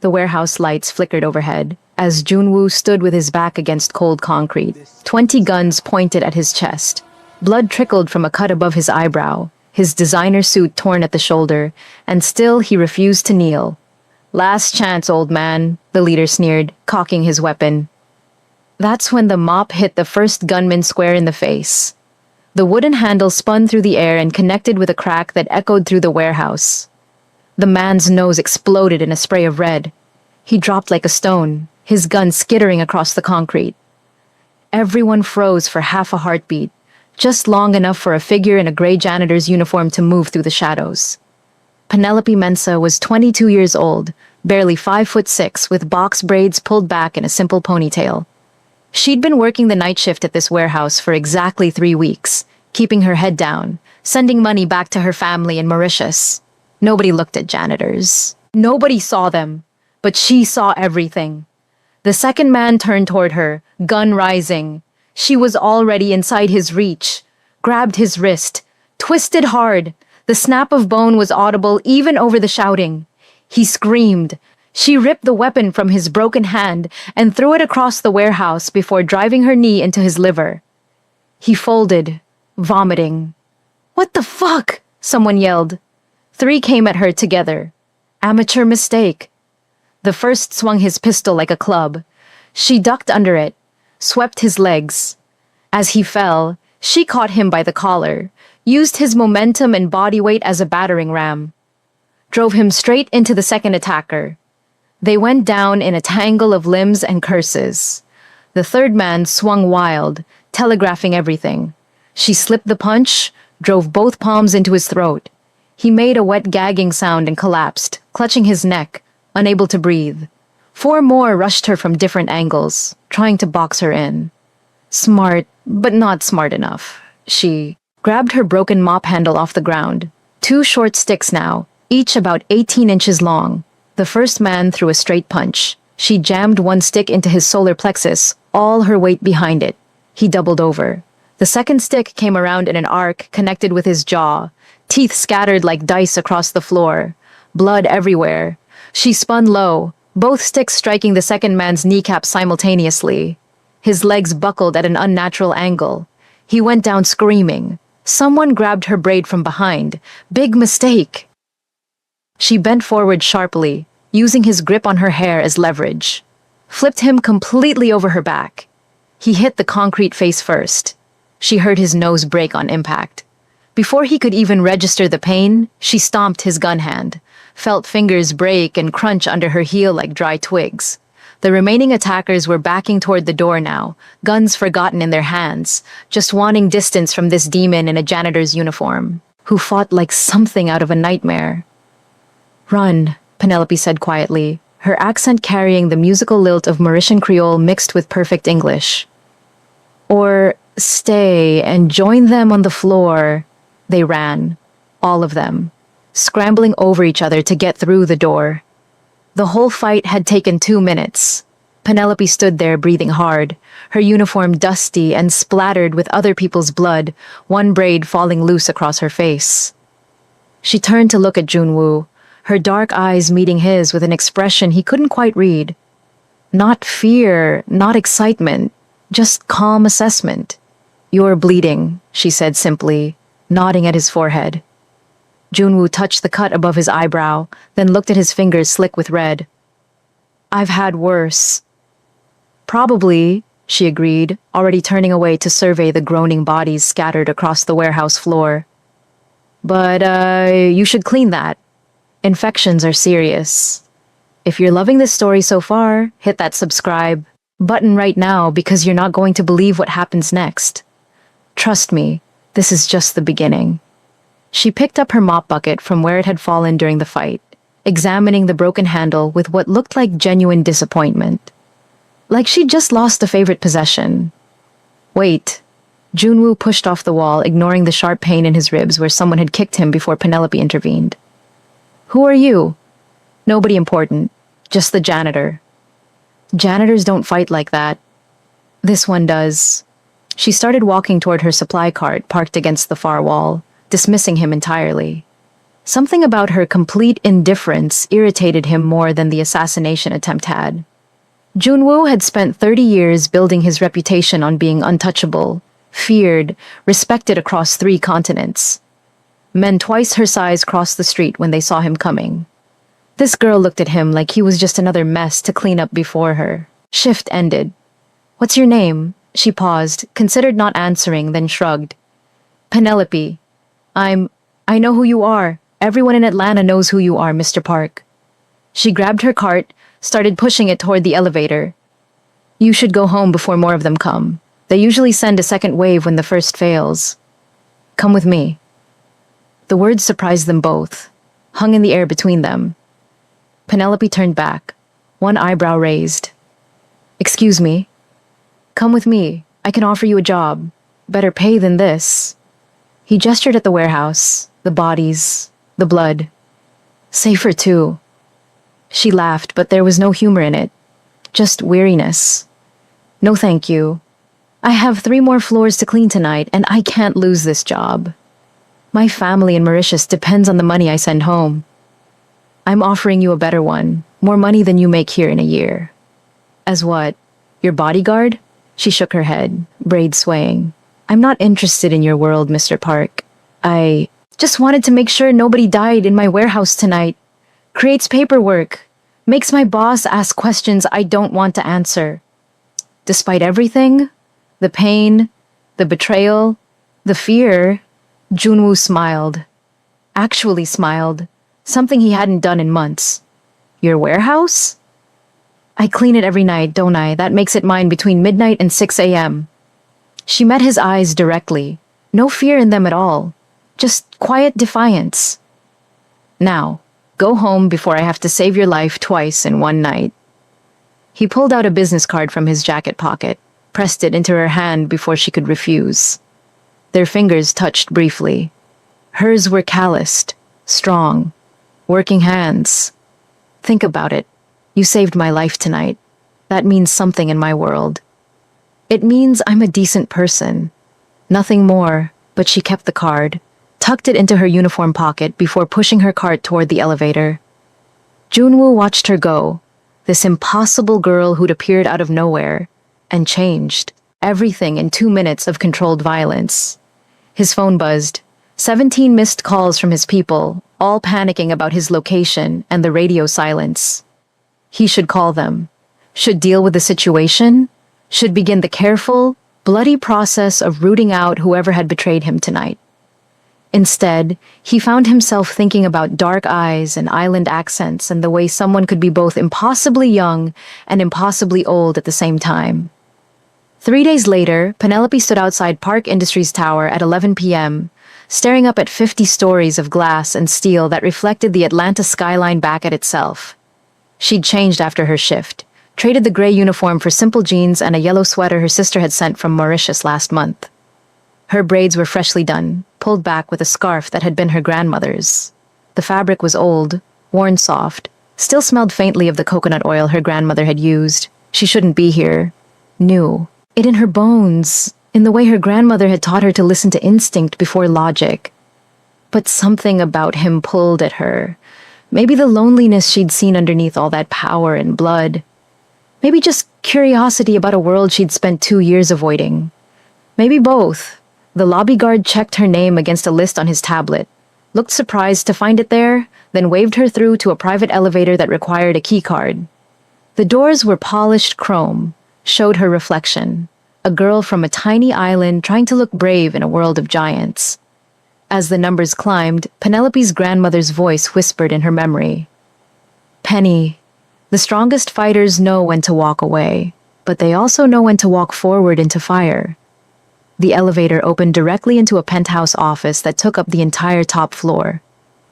The warehouse lights flickered overhead, as Junwoo stood with his back against cold concrete, 20 guns pointed at his chest. Blood trickled from a cut above his eyebrow, his designer suit torn at the shoulder, and still he refused to kneel. "Last chance, old man," the leader sneered, cocking his weapon. That's when the mop hit the first gunman square in the face. The wooden handle spun through the air and connected with a crack that echoed through the warehouse. The man's nose exploded in a spray of red. He dropped like a stone, his gun skittering across the concrete. Everyone froze for half a heartbeat, just long enough for a figure in a gray janitor's uniform to move through the shadows. Penelope Mensah was 22 years old, barely 5'6", with box braids pulled back in a simple ponytail. She'd been working the night shift at this warehouse for exactly 3 weeks, keeping her head down, sending money back to her family in Mauritius. Nobody looked at janitors. Nobody saw them, but she saw everything. The second man turned toward her, gun rising. She was already inside his reach, grabbed his wrist, twisted hard. The snap of bone was audible even over the shouting. He screamed. She ripped the weapon from his broken hand and threw it across the warehouse before driving her knee into his liver. He folded, vomiting. "What the fuck?" someone yelled. 3 came at her together. Amateur mistake. The first swung his pistol like a club. She ducked under it, swept his legs. As he fell, she caught him by the collar, used his momentum and body weight as a battering ram, drove him straight into the second attacker. They went down in a tangle of limbs and curses. The third man swung wild, telegraphing everything. She slipped the punch, drove both palms into his throat. He made a wet gagging sound and collapsed, clutching his neck, unable to breathe. 4 more rushed her from different angles, trying to box her in. Smart, but not smart enough. She grabbed her broken mop handle off the ground. 2 short sticks now, each about 18 inches long. The first man threw a straight punch. She jammed one stick into his solar plexus, all her weight behind it. He doubled over. The second stick came around in an arc connected with his jaw, teeth scattered like dice across the floor, blood everywhere. She spun low, both sticks striking the second man's kneecap simultaneously. His legs buckled at an unnatural angle. He went down screaming. Someone grabbed her braid from behind. Big mistake. She bent forward sharply, using his grip on her hair as leverage. Flipped him completely over her back. He hit the concrete face first. She heard his nose break on impact. Before he could even register the pain, she stomped his gun hand, felt fingers break and crunch under her heel like dry twigs. The remaining attackers were backing toward the door now, guns forgotten in their hands, just wanting distance from this demon in a janitor's uniform, who fought like something out of a nightmare. "Run," Penelope said quietly, her accent carrying the musical lilt of Mauritian Creole mixed with perfect English. "Or stay and join them on the floor." They ran, all of them, scrambling over each other to get through the door. The whole fight had taken 2 minutes. Penelope stood there breathing hard, her uniform dusty and splattered with other people's blood, one braid falling loose across her face. She turned to look at Junwoo, her dark eyes meeting his with an expression he couldn't quite read. Not fear, not excitement, just calm assessment. "You're bleeding," she said simply, nodding at his forehead. Junwoo touched the cut above his eyebrow, then looked at his fingers slick with red. "I've had worse." "Probably," she agreed, already turning away to survey the groaning bodies scattered across the warehouse floor. "But, you should clean that. Infections are serious. If you're loving this story so far, hit that subscribe button right now because you're not going to believe what happens next. Trust me, this is just the beginning." She picked up her mop bucket from where it had fallen during the fight, examining the broken handle with what looked like genuine disappointment. Like she'd just lost a favorite possession. "Wait." Junwoo pushed off the wall, ignoring the sharp pain in his ribs where someone had kicked him before Penelope intervened. "Who are you?" "Nobody important. Just the janitor." "Janitors don't fight like that." "This one does." She started walking toward her supply cart parked against the far wall, dismissing him entirely. Something about her complete indifference irritated him more than the assassination attempt had. Junwoo had spent 30 years building his reputation on being untouchable, feared, respected across 3 continents. Men twice her size crossed the street when they saw him coming. This girl looked at him like he was just another mess to clean up before her. Shift ended. "What's your name?" She paused, considered not answering, then shrugged. "Penelope. I know who you are. Everyone in Atlanta knows who you are, Mr. Park." She grabbed her cart, started pushing it toward the elevator. "You should go home before more of them come. They usually send a second wave when the first fails. Come with me." The words surprised them both, hung in the air between them. Penelope turned back, one eyebrow raised. "Excuse me?" "Come with me. I can offer you a job. Better pay than this." He gestured at the warehouse, the bodies, the blood. "Safer too." She laughed, but there was no humor in it. Just weariness. "No thank you. I have 3 more floors to clean tonight, and I can't lose this job. My family in Mauritius depends on the money I send home. I'm offering you a better one, more money than you make here in a year." "As what? Your bodyguard?" She shook her head, braids swaying. "I'm not interested in your world, Mr. Park. I just wanted to make sure nobody died in my warehouse tonight. Creates paperwork. Makes my boss ask questions I don't want to answer. Despite everything, the pain, the betrayal, the fear," Junwoo smiled. Actually smiled. Something he hadn't done in months. "Your warehouse?" "I clean it every night, don't I? That makes it mine between midnight and 6 a.m. She met his eyes directly. No fear in them at all. Just quiet defiance. "Now, go home before I have to save your life twice in one night." He pulled out a business card from his jacket pocket, pressed it into her hand before she could refuse. Their fingers touched briefly. Hers were calloused, strong, working hands. "Think about it. You saved my life tonight. That means something in my world. It means I'm a decent person. Nothing more," but she kept the card, tucked it into her uniform pocket before pushing her cart toward the elevator. Junwoo watched her go, this impossible girl who'd appeared out of nowhere, and changed. Everything in 2 minutes of controlled violence. His phone buzzed. 17 missed calls from his people, all panicking about his location and the radio silence. He should call them. Should deal with the situation. Should begin the careful, bloody process of rooting out whoever had betrayed him tonight. Instead, he found himself thinking about dark eyes and island accents and the way someone could be both impossibly young and impossibly old at the same time. 3 days later, Penelope stood outside Park Industries Tower at 11 p.m., staring up at 50 stories of glass and steel that reflected the Atlanta skyline back at itself. She'd changed after her shift, traded the gray uniform for simple jeans and a yellow sweater her sister had sent from Mauritius last month. Her braids were freshly done, pulled back with a scarf that had been her grandmother's. The fabric was old, worn soft, still smelled faintly of the coconut oil her grandmother had used. She shouldn't be here. Knew. It in her bones, in the way her grandmother had taught her to listen to instinct before logic. But something about him pulled at her. Maybe the loneliness she'd seen underneath all that power and blood. Maybe just curiosity about a world she'd spent 2 years avoiding. Maybe both. The lobby guard checked her name against a list on his tablet, looked surprised to find it there, then waved her through to a private elevator that required a keycard. The doors were polished chrome, showed her reflection, a girl from a tiny island trying to look brave in a world of giants. As the numbers climbed, Penelope's grandmother's voice whispered in her memory. "Penny, the strongest fighters know when to walk away, but they also know when to walk forward into fire." The elevator opened directly into a penthouse office that took up the entire top floor.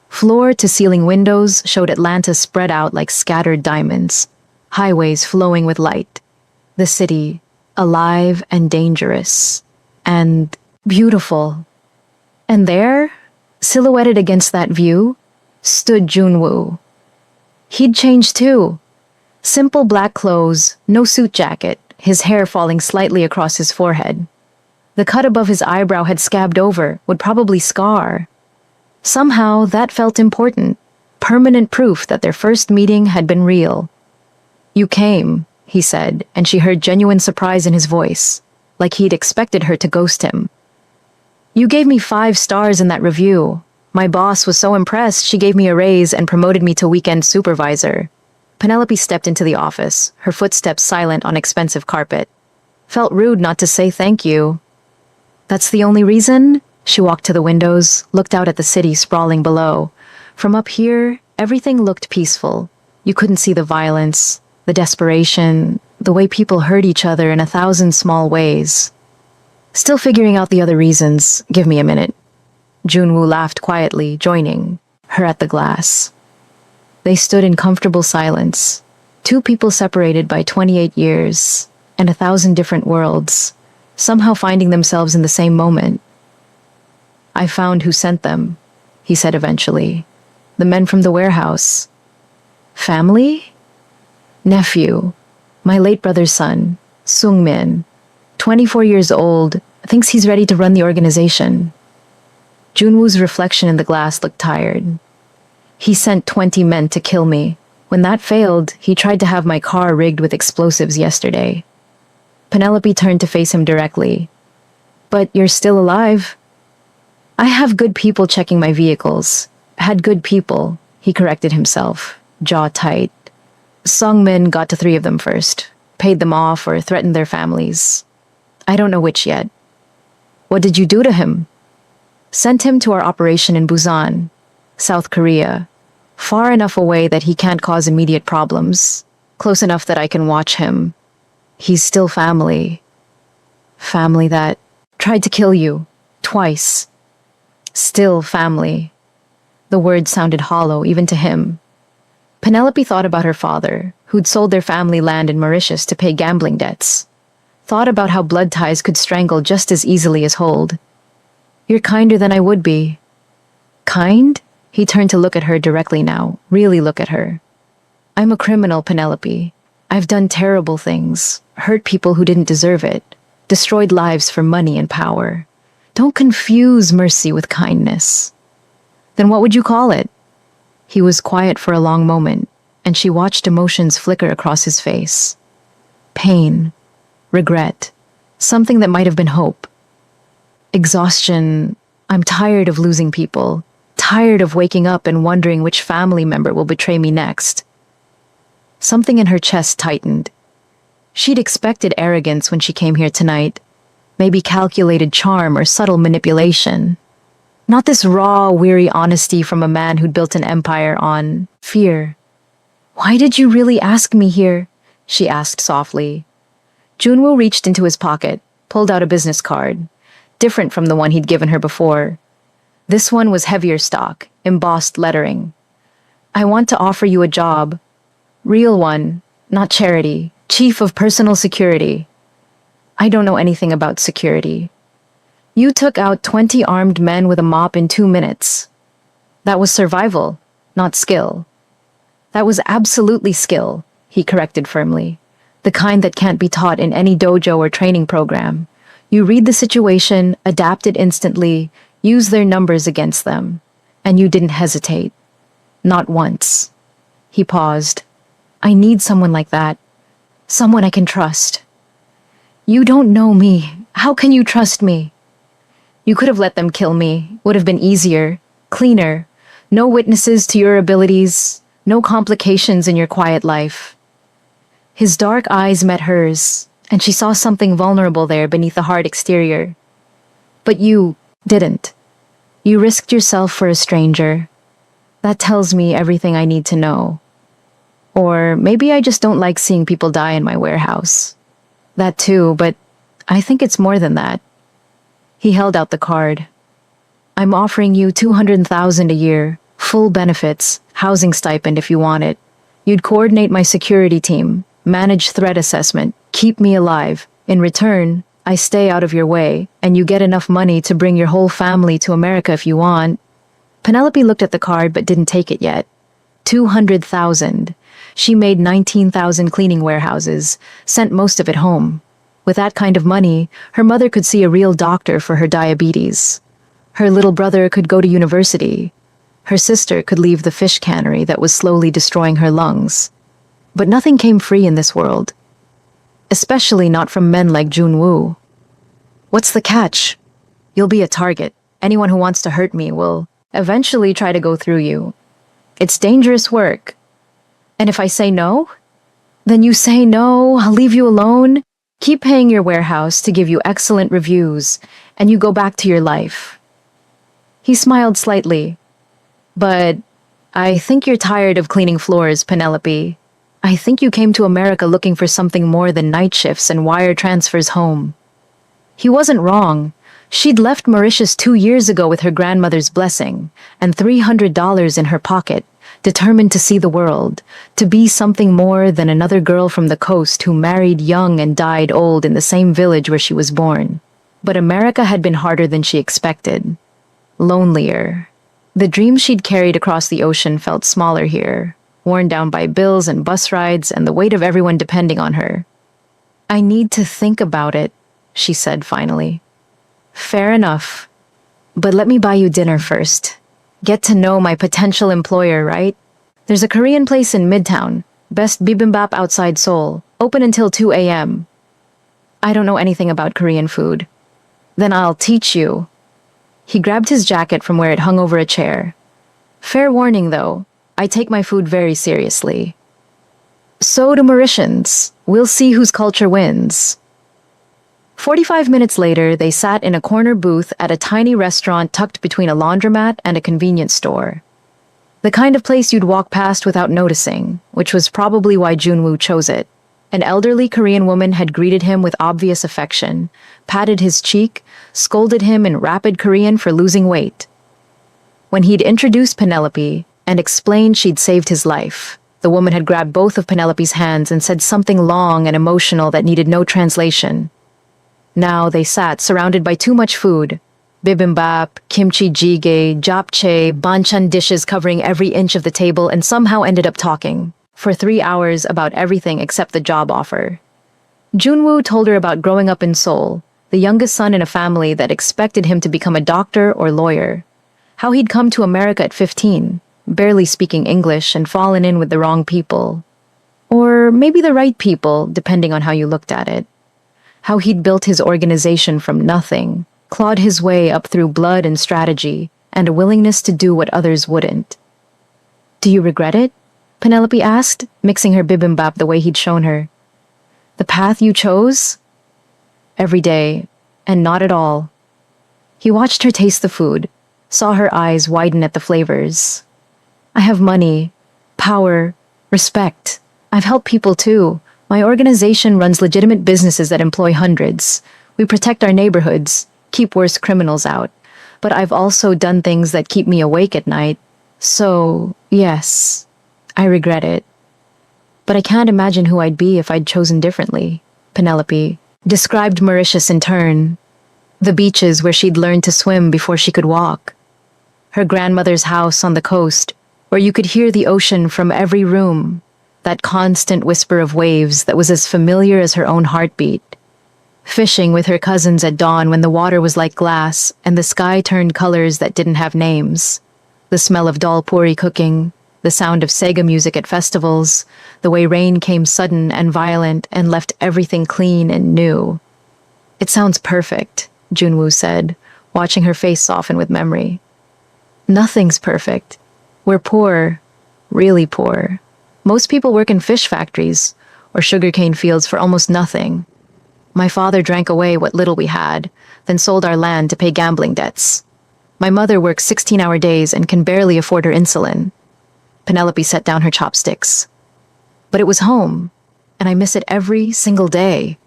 Floor-to-ceiling windows showed Atlanta spread out like scattered diamonds, highways flowing with light. The city, alive and dangerous, and beautiful. And there, silhouetted against that view, stood Junwoo. He'd changed too. Simple black clothes, no suit jacket, his hair falling slightly across his forehead. The cut above his eyebrow had scabbed over, would probably scar. Somehow, that felt important. Permanent proof that their first meeting had been real. "You came," he said, and she heard genuine surprise in his voice, like he'd expected her to ghost him. "You gave me 5 stars in that review. My boss was so impressed she gave me a raise and promoted me to weekend supervisor." Penelope stepped into the office, her footsteps silent on expensive carpet. Felt rude not to say thank you. "That's the only reason?" She walked to the windows, looked out at the city sprawling below. From up here, everything looked peaceful. You couldn't see the violence, the desperation, the way people hurt each other in 1,000 small ways. "Still figuring out the other reasons. Give me a minute." Junwoo laughed quietly, joining her at the glass. They stood in comfortable silence, two people separated by 28 years and 1,000 different worlds, somehow finding themselves in the same moment. "I found who sent them," he said eventually. "The men from the warehouse." "Family?" "Nephew. My late brother's son, Sung-min. 24 years old, thinks he's ready to run the organization." Junwoo's reflection in the glass looked tired. "He sent 20 men to kill me. When that failed, he tried to have my car rigged with explosives yesterday." Penelope turned to face him directly. "But you're still alive." "I have good people checking my vehicles. Had good people," he corrected himself, jaw tight. "Sung-min got to 3 of them first, paid them off or threatened their families. I don't know which yet." "What did you do to him?" "Sent him to our operation in Busan, South Korea, far enough away that he can't cause immediate problems, close enough that I can watch him. He's still family. Family that tried to kill you, twice. Still family." The words sounded hollow, even to him. Penelope thought about her father, who'd sold their family land in Mauritius to pay gambling debts. Thought about how blood ties could strangle just as easily as hold. "You're kinder than I would be." "Kind?" He turned to look at her directly now, really look at her. "I'm a criminal, Penelope. I've done terrible things, hurt people who didn't deserve it, destroyed lives for money and power. Don't confuse mercy with kindness." "Then what would you call it?" He was quiet for a long moment, and she watched emotions flicker across his face. Pain, regret, something that might have been hope. "Exhaustion. I'm tired of losing people, tired of waking up and wondering which family member will betray me next." Something in her chest tightened. She'd expected arrogance when she came here tonight, maybe calculated charm or subtle manipulation. Not this raw, weary honesty from a man who'd built an empire on fear. "Why did you really ask me here?" she asked softly. Junwoo reached into his pocket, pulled out a business card, different from the one he'd given her before. This one was heavier stock, embossed lettering. "I want to offer you a job. Real one, not charity. Chief of Personal Security." "I don't know anything about security." "You took out 20 armed men with a mop in 2 minutes. That was survival, not skill." "That was absolutely skill," he corrected firmly. "The kind that can't be taught in any dojo or training program. You read the situation, adapt it instantly, use their numbers against them. And you didn't hesitate. Not once." He paused. "I need someone like that. Someone I can trust." "You don't know me. How can you trust me?" "You could have let them kill me. Would have been easier, cleaner. No witnesses to your abilities, no complications in your quiet life." His dark eyes met hers, and she saw something vulnerable there beneath the hard exterior. "But you didn't. You risked yourself for a stranger. That tells me everything I need to know. Or maybe I just don't like seeing people die in my warehouse. That too, but I think it's more than that." He held out the card. "I'm offering you 200,000 a year, full benefits, housing stipend if you want it. You'd coordinate my security team, manage threat assessment, keep me alive. In return, I stay out of your way, and you get enough money to bring your whole family to America if you want." Penelope looked at the card but didn't take it yet. 200,000. She made 19,000 cleaning warehouses, sent most of it home. With that kind of money, her mother could see a real doctor for her diabetes. Her little brother could go to university. Her sister could leave the fish cannery that was slowly destroying her lungs. But nothing came free in this world. Especially not from men like Junwoo. What's the catch? You'll be a target. Anyone who wants to hurt me will eventually try to go through you. It's dangerous work. And if I say no? Then you say no, I'll leave you alone, keep paying your warehouse to give you excellent reviews, and you go back to your life. He smiled slightly. But I think you're tired of cleaning floors, Penelope. I think you came to America looking for something more than night shifts and wire transfers home. He wasn't wrong. She'd left Mauritius 2 years ago with her grandmother's blessing and $300 in her pocket, determined to see the world, to be something more than another girl from the coast who married young and died old in the same village where she was born. But America had been harder than she expected. Lonelier. The dreams she'd carried across the ocean felt smaller here, worn down by bills and bus rides and the weight of everyone depending on her. I need to think about it, she said finally. Fair enough. But let me buy you dinner first. Get to know my potential employer, right? There's a Korean place in Midtown, best bibimbap outside Seoul, open until 2 a.m. I don't know anything about Korean food. Then I'll teach you. He grabbed his jacket from where it hung over a chair. Fair warning, though, I take my food very seriously. So do Mauritians. We'll see whose culture wins. 45 minutes later, they sat in a corner booth at a tiny restaurant tucked between a laundromat and a convenience store. The kind of place you'd walk past without noticing, which was probably why Junwoo chose it. An elderly Korean woman had greeted him with obvious affection, patted his cheek, scolded him in rapid Korean for losing weight. When he'd introduced Penelope and explained she'd saved his life, the woman had grabbed both of Penelope's hands and said something long and emotional that needed no translation. Now they sat surrounded by too much food. Bibimbap, kimchi jjigae, japchae, banchan dishes covering every inch of the table, and somehow ended up talking for 3 hours about everything except the job offer. Junwoo told her about growing up in Seoul, the youngest son in a family that expected him to become a doctor or lawyer. How he'd come to America at 15, barely speaking English and fallen in with the wrong people. Or maybe the right people, depending on how you looked at it. How he'd built his organization from nothing, clawed his way up through blood and strategy, and a willingness to do what others wouldn't. Do you regret it? Penelope asked, mixing her bibimbap the way he'd shown her. The path you chose? Every day, and not at all. He watched her taste the food, saw her eyes widen at the flavors. I have money, power, respect. I've helped people too. My organization runs legitimate businesses that employ hundreds. We protect our neighborhoods, keep worse criminals out. But I've also done things that keep me awake at night. So, yes, I regret it. But I can't imagine who I'd be if I'd chosen differently. Penelope described Mauritius in turn. The beaches where she'd learned to swim before she could walk. Her grandmother's house on the coast, where you could hear the ocean from every room. That constant whisper of waves that was as familiar as her own heartbeat. Fishing with her cousins at dawn when the water was like glass and the sky turned colors that didn't have names. The smell of dal puri cooking, the sound of Sega music at festivals, the way rain came sudden and violent and left everything clean and new. It sounds perfect, Junwoo said, watching her face soften with memory. Nothing's perfect. We're poor, really poor. Most people work in fish factories or sugarcane fields for almost nothing. My father drank away what little we had, then sold our land to pay gambling debts. My mother works 16-hour days and can barely afford her insulin. Penelope set down her chopsticks. But it was home, and I miss it every single day.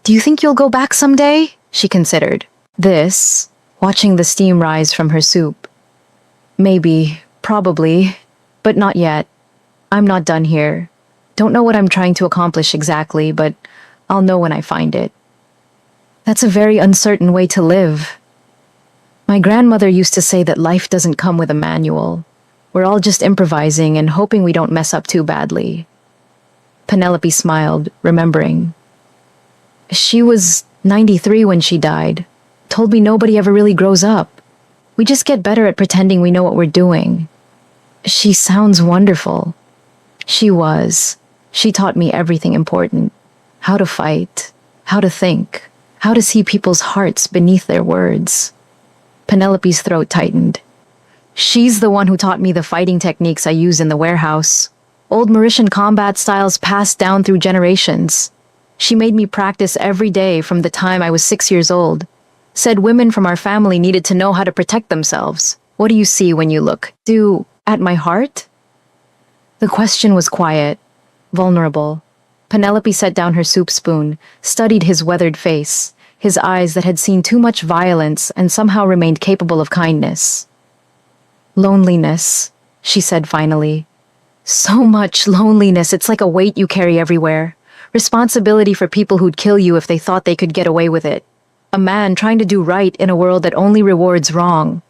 Do you think you'll go back someday? She considered. This, watching the steam rise from her soup. Maybe, probably, but not yet. I'm not done here. Don't know what I'm trying to accomplish exactly, but I'll know when I find it. That's a very uncertain way to live. My grandmother used to say that life doesn't come with a manual. We're all just improvising and hoping we don't mess up too badly. Penelope smiled, remembering. She was 93 when she died. Told me nobody ever really grows up. We just get better at pretending we know what we're doing. She sounds wonderful. She was. She taught me everything important. How to fight, how to think, how to see people's hearts beneath their words. Penelope's throat tightened. She's the one who taught me the fighting techniques I use in the warehouse. Old Mauritian combat styles passed down through generations. She made me practice every day from the time I was 6 years old. Said women from our family needed to know how to protect themselves. What do you see when you look? At my heart? The question was quiet, vulnerable. Penelope set down her soup spoon, studied his weathered face, his eyes that had seen too much violence and somehow remained capable of kindness. Loneliness, she said finally. So much loneliness, it's like a weight you carry everywhere. Responsibility for people who'd kill you if they thought they could get away with it. A man trying to do right in a world that only rewards wrong.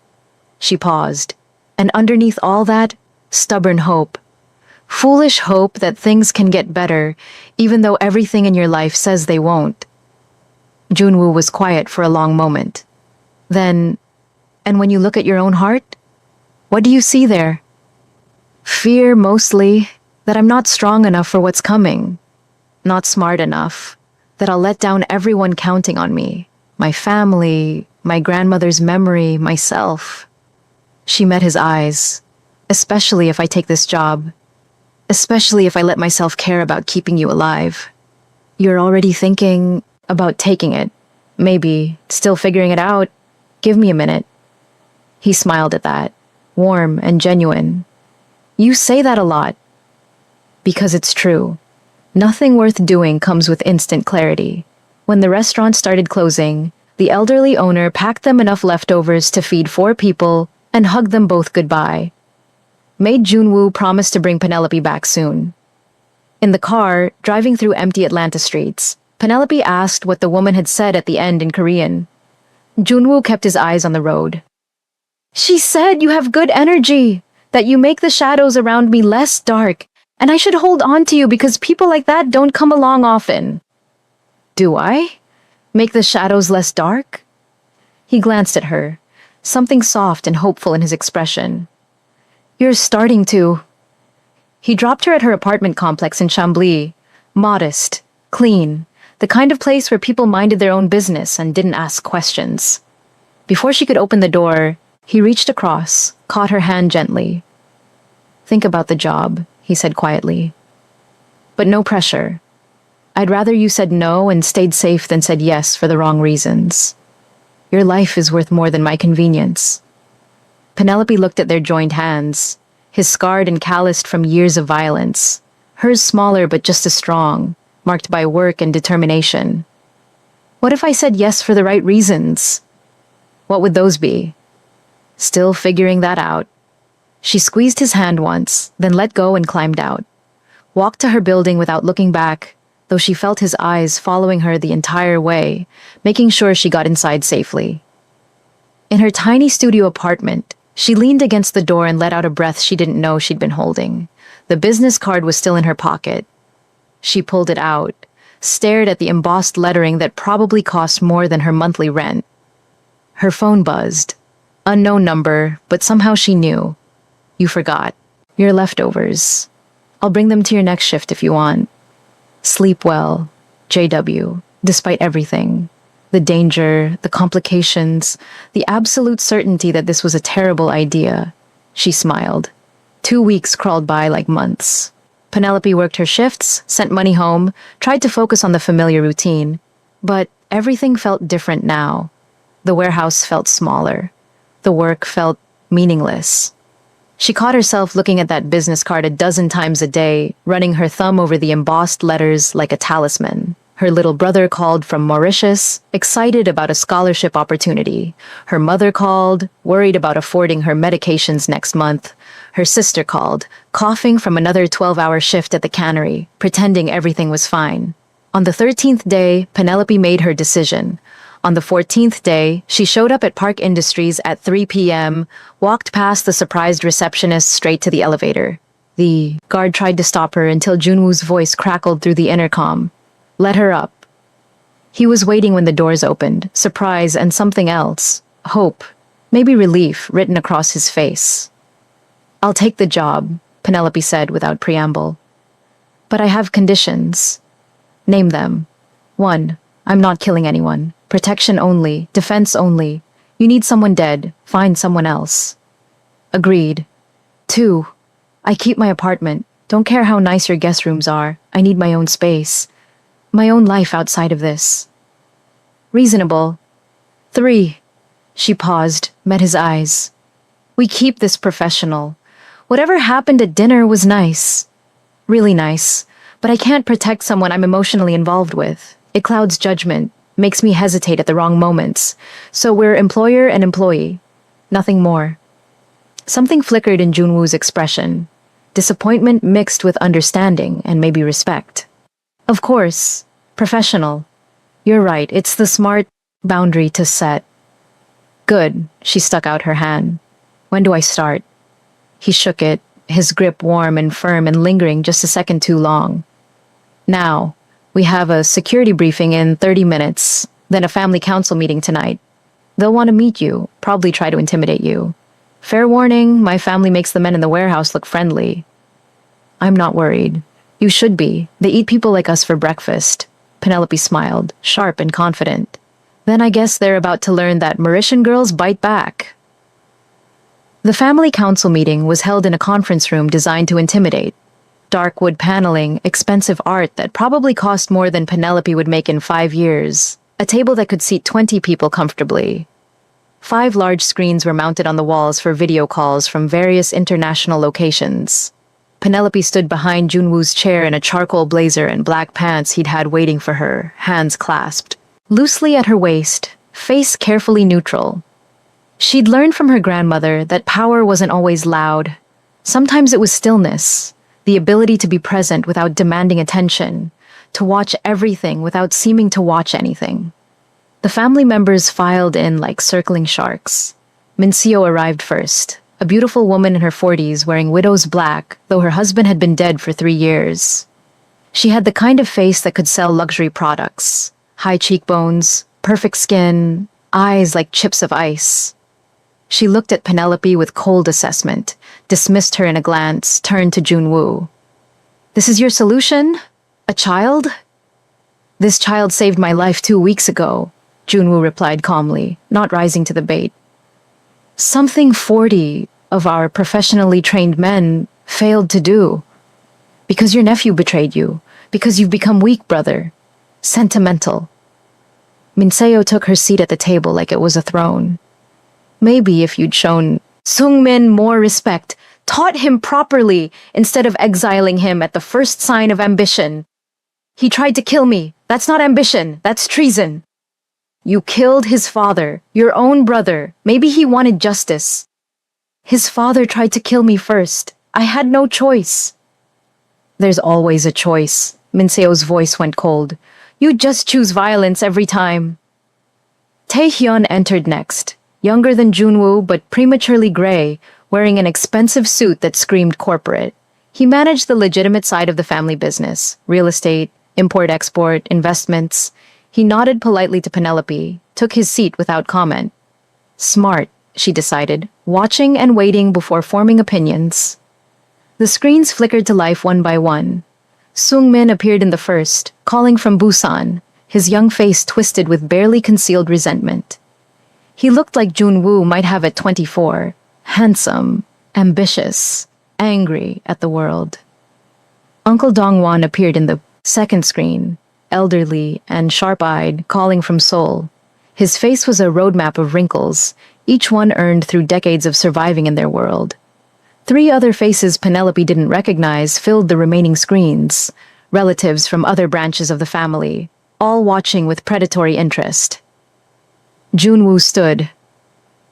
She paused. And underneath all that, stubborn hope. Foolish hope that things can get better, even though everything in your life says they won't. Junwoo was quiet for a long moment. Then, and when you look at your own heart, what do you see there? Fear, mostly, that I'm not strong enough for what's coming. Not smart enough, that I'll let down everyone counting on me. My family, my grandmother's memory, myself. She met his eyes. Especially if I take this job. Especially if I let myself care about keeping you alive. You're already thinking about taking it. Maybe, still figuring it out. Give me a minute. He smiled at that, warm and genuine. You say that a lot. Because it's true. Nothing worth doing comes with instant clarity. When the restaurant started closing, the elderly owner packed them enough leftovers to feed 4 people and hugged them both goodbye. Made Junwoo promise to bring Penelope back soon. In the car, driving through empty Atlanta streets, Penelope asked what the woman had said at the end in Korean. Junwoo kept his eyes on the road. She said you have good energy, that you make the shadows around me less dark, and I should hold on to you because people like that don't come along often. Do I? Make the shadows less dark? He glanced at her, something soft and hopeful in his expression. You're starting to. He dropped her at her apartment complex in Chambly. Modest, clean, the kind of place where people minded their own business and didn't ask questions. Before she could open the door, he reached across, caught her hand gently. Think about the job, he said quietly. But no pressure. I'd rather you said no and stayed safe than said yes for the wrong reasons. Your life is worth more than my convenience. Penelope looked at their joined hands, his scarred and calloused from years of violence, hers smaller but just as strong, marked by work and determination. What if I said yes for the right reasons? What would those be? Still figuring that out. She squeezed his hand once, then let go and climbed out. Walked to her building without looking back, though she felt his eyes following her the entire way, making sure she got inside safely. In her tiny studio apartment, she leaned against the door and let out a breath she didn't know she'd been holding. The business card was still in her pocket. She pulled it out, stared at the embossed lettering that probably cost more than her monthly rent. Her phone buzzed. Unknown number, but somehow she knew. You forgot. Your leftovers. I'll bring them to your next shift if you want. Sleep well, JW, despite everything. The danger, the complications, the absolute certainty that this was a terrible idea. She smiled. 2 weeks crawled by like months. Penelope worked her shifts, sent money home, tried to focus on the familiar routine. But everything felt different now. The warehouse felt smaller. The work felt meaningless. She caught herself looking at that business card a dozen times a day, running her thumb over the embossed letters like a talisman. Her little brother called from Mauritius, excited about a scholarship opportunity. Her mother called, worried about affording her medications next month. Her sister called, coughing from another 12-hour shift at the cannery, pretending everything was fine. On the 13th day, Penelope made her decision. On the 14th day, she showed up at Park Industries at 3 p.m., walked past the surprised receptionist straight to the elevator. The guard tried to stop her until Junwoo's voice crackled through the intercom. Let her up. He was waiting when the doors opened, surprise and something else, hope. maybe relief written across his face. "I'll take the job," Penelope said without preamble. "But I have conditions." "Name them." "1. I'm not killing anyone. Protection only, defense only. You need someone dead, find someone else." "Agreed." 2. I keep my apartment. Don't care how nice your guest rooms are. I need my own space. My own life outside of this. "Reasonable." 3. She paused, met his eyes. "We keep this professional. Whatever happened at dinner was nice. Really nice. But I can't protect someone I'm emotionally involved with. It clouds judgment, makes me hesitate at the wrong moments. So we're employer and employee. Nothing more." Something flickered in Junwoo's expression. Disappointment mixed with understanding and maybe respect. "Of course. Professional. You're right, it's the smart boundary to set." "Good." She stuck out her hand. "When do I start?" He shook it, his grip warm and firm and lingering just a second too long. "Now. We have a security briefing in 30 minutes, then a family council meeting tonight. They'll want to meet you, probably try to intimidate you. Fair warning, my family makes the men in the warehouse look friendly." "I'm not worried. You should be. They eat people like us for breakfast." Penelope smiled, sharp and confident. "Then I guess they're about to learn that Mauritian girls bite back." The family council meeting was held in a conference room designed to intimidate. Dark wood paneling, expensive art that probably cost more than Penelope would make in 5 years. A table that could seat 20 people comfortably. 5 large screens were mounted on the walls for video calls from various international locations. Penelope stood behind Junwoo's chair in a charcoal blazer and black pants he'd had waiting for her, hands clasped. Loosely at her waist, face carefully neutral. She'd learned from her grandmother that power wasn't always loud. Sometimes it was stillness, the ability to be present without demanding attention, to watch everything without seeming to watch anything. The family members filed in like circling sharks. Mincio arrived first, a beautiful woman in her 40s wearing widow's black, though her husband had been dead for 3 years. She had the kind of face that could sell luxury products. High cheekbones, perfect skin, eyes like chips of ice. She looked at Penelope with cold assessment, dismissed her in a glance, turned to Junwoo. "This is your solution? A child?" "This child saved my life 2 weeks ago," Junwoo replied calmly, not rising to the bait. "Something 40 of our professionally trained men failed to do. Because your nephew betrayed you. Because you've become weak, brother. Sentimental." Minseo took her seat at the table like it was a throne. "Maybe if you'd shown Sungmin more respect, taught him properly instead of exiling him at the first sign of ambition. He tried to kill me. That's not ambition. That's treason. You killed his father, your own brother. Maybe he wanted justice. His father tried to kill me first. I had no choice." "There's always a choice." Minseo's voice went cold. "You just choose violence every time." Taehyun entered next, younger than Junwoo but prematurely gray, wearing an expensive suit that screamed corporate. He managed the legitimate side of the family business, real estate, import-export, investments. He nodded politely to Penelope, took his seat without comment. Smart, she decided, watching and waiting before forming opinions. The screens flickered to life one by one. Sungmin appeared in the first, calling from Busan, his young face twisted with barely concealed resentment. He looked like Junwoo might have at 24, handsome, ambitious, angry at the world. Uncle Dongwon appeared in the second screen, elderly and sharp-eyed, calling from Seoul. His face was a roadmap of wrinkles, each one earned through decades of surviving in their world. 3 other faces Penelope didn't recognize filled the remaining screens, relatives from other branches of the family, all watching with predatory interest. Junwoo stood.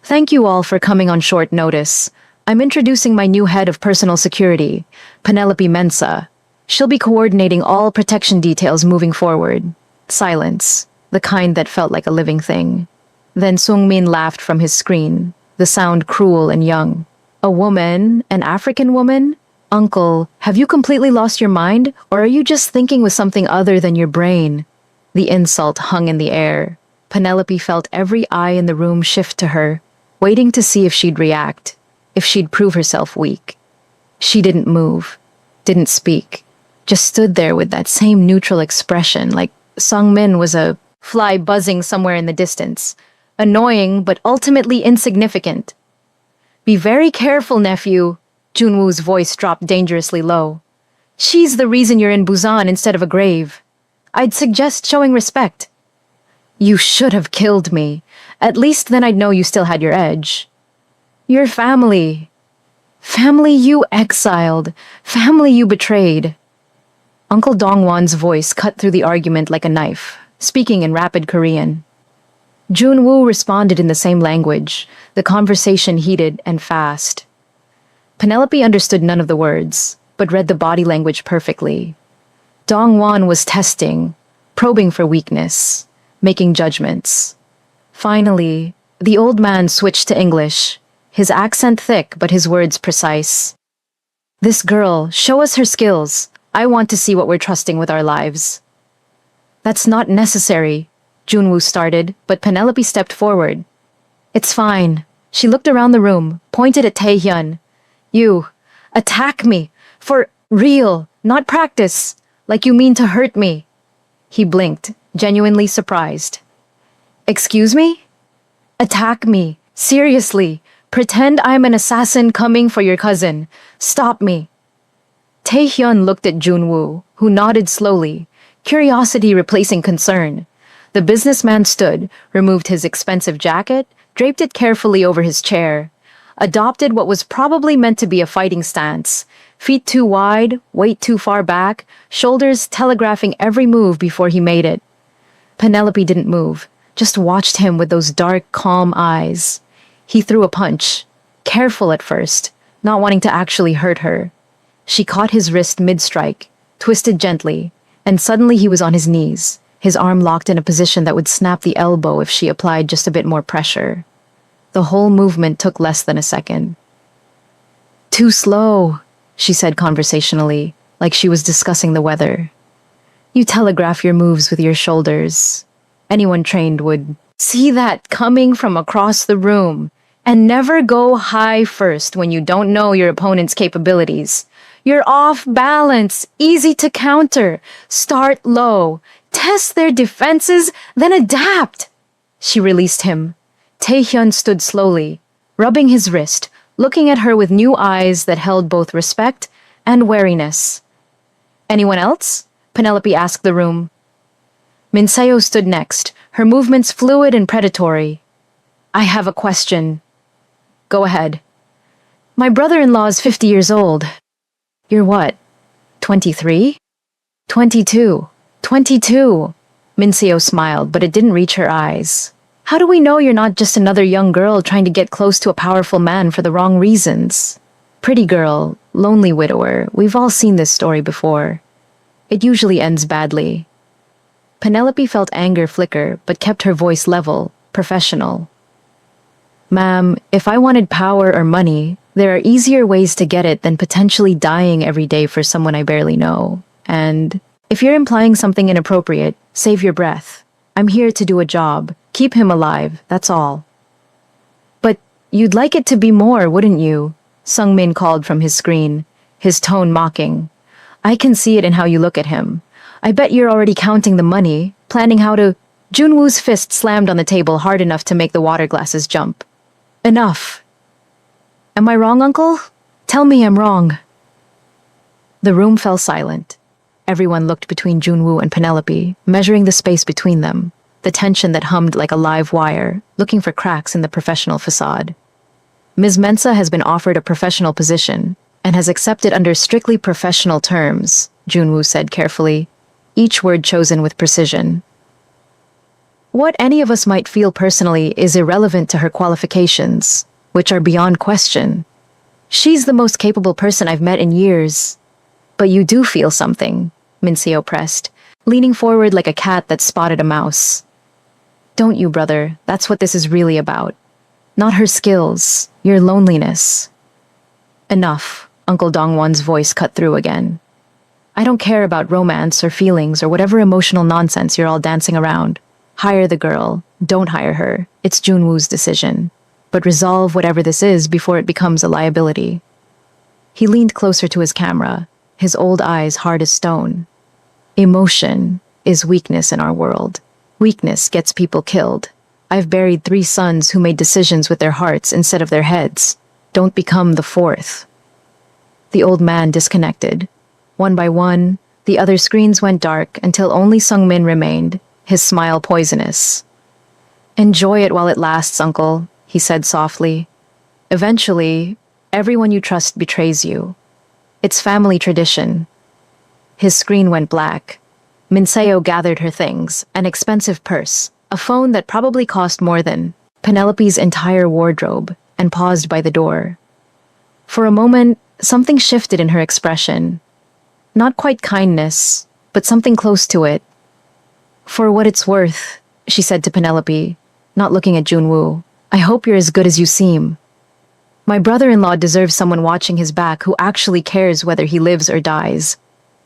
"Thank you all for coming on short notice. I'm introducing my new head of personal security, Penelope Mensah. She'll be coordinating all protection details moving forward." Silence, the kind that felt like a living thing. Then Sungmin laughed from his screen, the sound cruel and young. "A woman? An African woman? Uncle, have you completely lost your mind, or are you just thinking with something other than your brain?" The insult hung in the air. Penelope felt every eye in the room shift to her. waiting to see if she'd react, if she'd prove herself weak. She didn't move, didn't speak, just stood there with that same neutral expression, like Sung-min was a fly buzzing somewhere in the distance, annoying but ultimately insignificant. Be very careful, nephew, Junwoo's voice dropped dangerously low. She's the reason you're in Busan instead of a grave. I'd suggest showing respect. You should have killed me. At least then I'd know you still had your edge. Your family. Family you exiled. Family you betrayed. Uncle Dongwon's voice cut through the argument like a knife, speaking in rapid Korean. Junwoo responded in the same language, the conversation heated and fast. Penelope understood none of the words, but read the body language perfectly. Dongwon was testing, probing for weakness, making judgments. Finally, the old man switched to English, his accent thick but his words precise. This girl, show us her skills. I want to see what we're trusting with our lives. That's not necessary, Junwoo started, but Penelope stepped forward. It's fine. She looked around the room, pointed at Taehyun. You, attack me, for real, not practice, like you mean to hurt me. He blinked, genuinely surprised. Excuse me? Attack me, seriously. Pretend I'm an assassin coming for your cousin. Stop me. Taehyun looked at Junwoo, who nodded slowly, curiosity replacing concern. The businessman stood, removed his expensive jacket, draped it carefully over his chair, adopted what was probably meant to be a fighting stance, feet too wide, weight too far back, shoulders telegraphing every move before he made it. Penelope didn't move, just watched him with those dark, calm eyes. He threw a punch, careful at first, not wanting to actually hurt her. She caught his wrist mid-strike, twisted gently, and suddenly he was on his knees, his arm locked in a position that would snap the elbow if she applied just a bit more pressure. The whole movement took less than a second. Too slow, she said conversationally, like she was discussing the weather. You telegraph your moves with your shoulders. Anyone trained would see that coming from across the room. And never go high first when you don't know your opponent's capabilities. You're off balance, easy to counter. Start low, test their defenses, then adapt. She released him. Taehyun stood slowly, rubbing his wrist, looking at her with new eyes that held both respect and wariness. Anyone else? Penelope asked the room. Minseo stood next, her movements fluid and predatory. I have a question. Go ahead. My brother-in-law is 50 years old. You're what? 23? 22. 22. Minseo smiled, but it didn't reach her eyes. How do we know you're not just another young girl trying to get close to a powerful man for the wrong reasons? Pretty girl, lonely widower, we've all seen this story before. It usually ends badly. Penelope felt anger flicker, but kept her voice level, professional. Ma'am, if I wanted power or money, there are easier ways to get it than potentially dying every day for someone I barely know. And if you're implying something inappropriate, save your breath. I'm here to do a job. Keep him alive, that's all. But you'd like it to be more, wouldn't you? Sung-min called from his screen, his tone mocking. I can see it in how you look at him. I bet you're already counting the money, planning how to... Junwoo's fist slammed on the table hard enough to make the water glasses jump. Enough. Am I wrong, Uncle? Tell me I'm wrong. The room fell silent. Everyone looked between Junwoo and Penelope, measuring the space between them, the tension that hummed like a live wire, looking for cracks in the professional facade. Ms. Mensah has been offered a professional position and has accepted under strictly professional terms, Junwoo said carefully, each word chosen with precision. What any of us might feel personally is irrelevant to her qualifications, which are beyond question. She's the most capable person I've met in years. But you do feel something, Minseo pressed, leaning forward like a cat that spotted a mouse. Don't you, brother? That's what this is really about. Not her skills, your loneliness. Enough, Uncle Dongwon's voice cut through again. I don't care about romance or feelings or whatever emotional nonsense you're all dancing around. Hire the girl. Don't hire her. It's Junwoo's decision. but resolve whatever this is before it becomes a liability. He leaned closer to his camera, his old eyes hard as stone. Emotion is weakness in our world. Weakness gets people killed. I've buried 3 sons who made decisions with their hearts instead of their heads. Don't become the 4th. The old man disconnected. One by one, the other screens went dark until only Sung-min remained, his smile poisonous. "Enjoy it while it lasts, uncle," he said softly. "Eventually, everyone you trust betrays you. It's family tradition." His screen went black. Minseo gathered her things, an expensive purse, a phone that probably cost more than Penelope's entire wardrobe, and paused by the door. For a moment, something shifted in her expression. Not quite kindness, but something close to it. "For what it's worth," she said to Penelope, not looking at Junwoo, "I hope you're as good as you seem. My brother-in-law deserves someone watching his back who actually cares whether he lives or dies."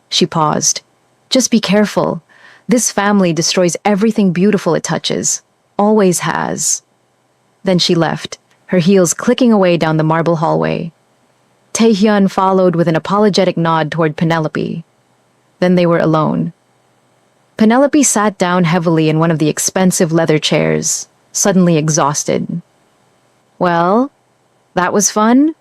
She paused. "Just be careful. This family destroys everything beautiful it touches. Always has." Then she left, her heels clicking away down the marble hallway. Taehyun followed with an apologetic nod toward Penelope. Then they were alone. Penelope sat down heavily in one of the expensive leather chairs, suddenly exhausted. "Well, that was fun?"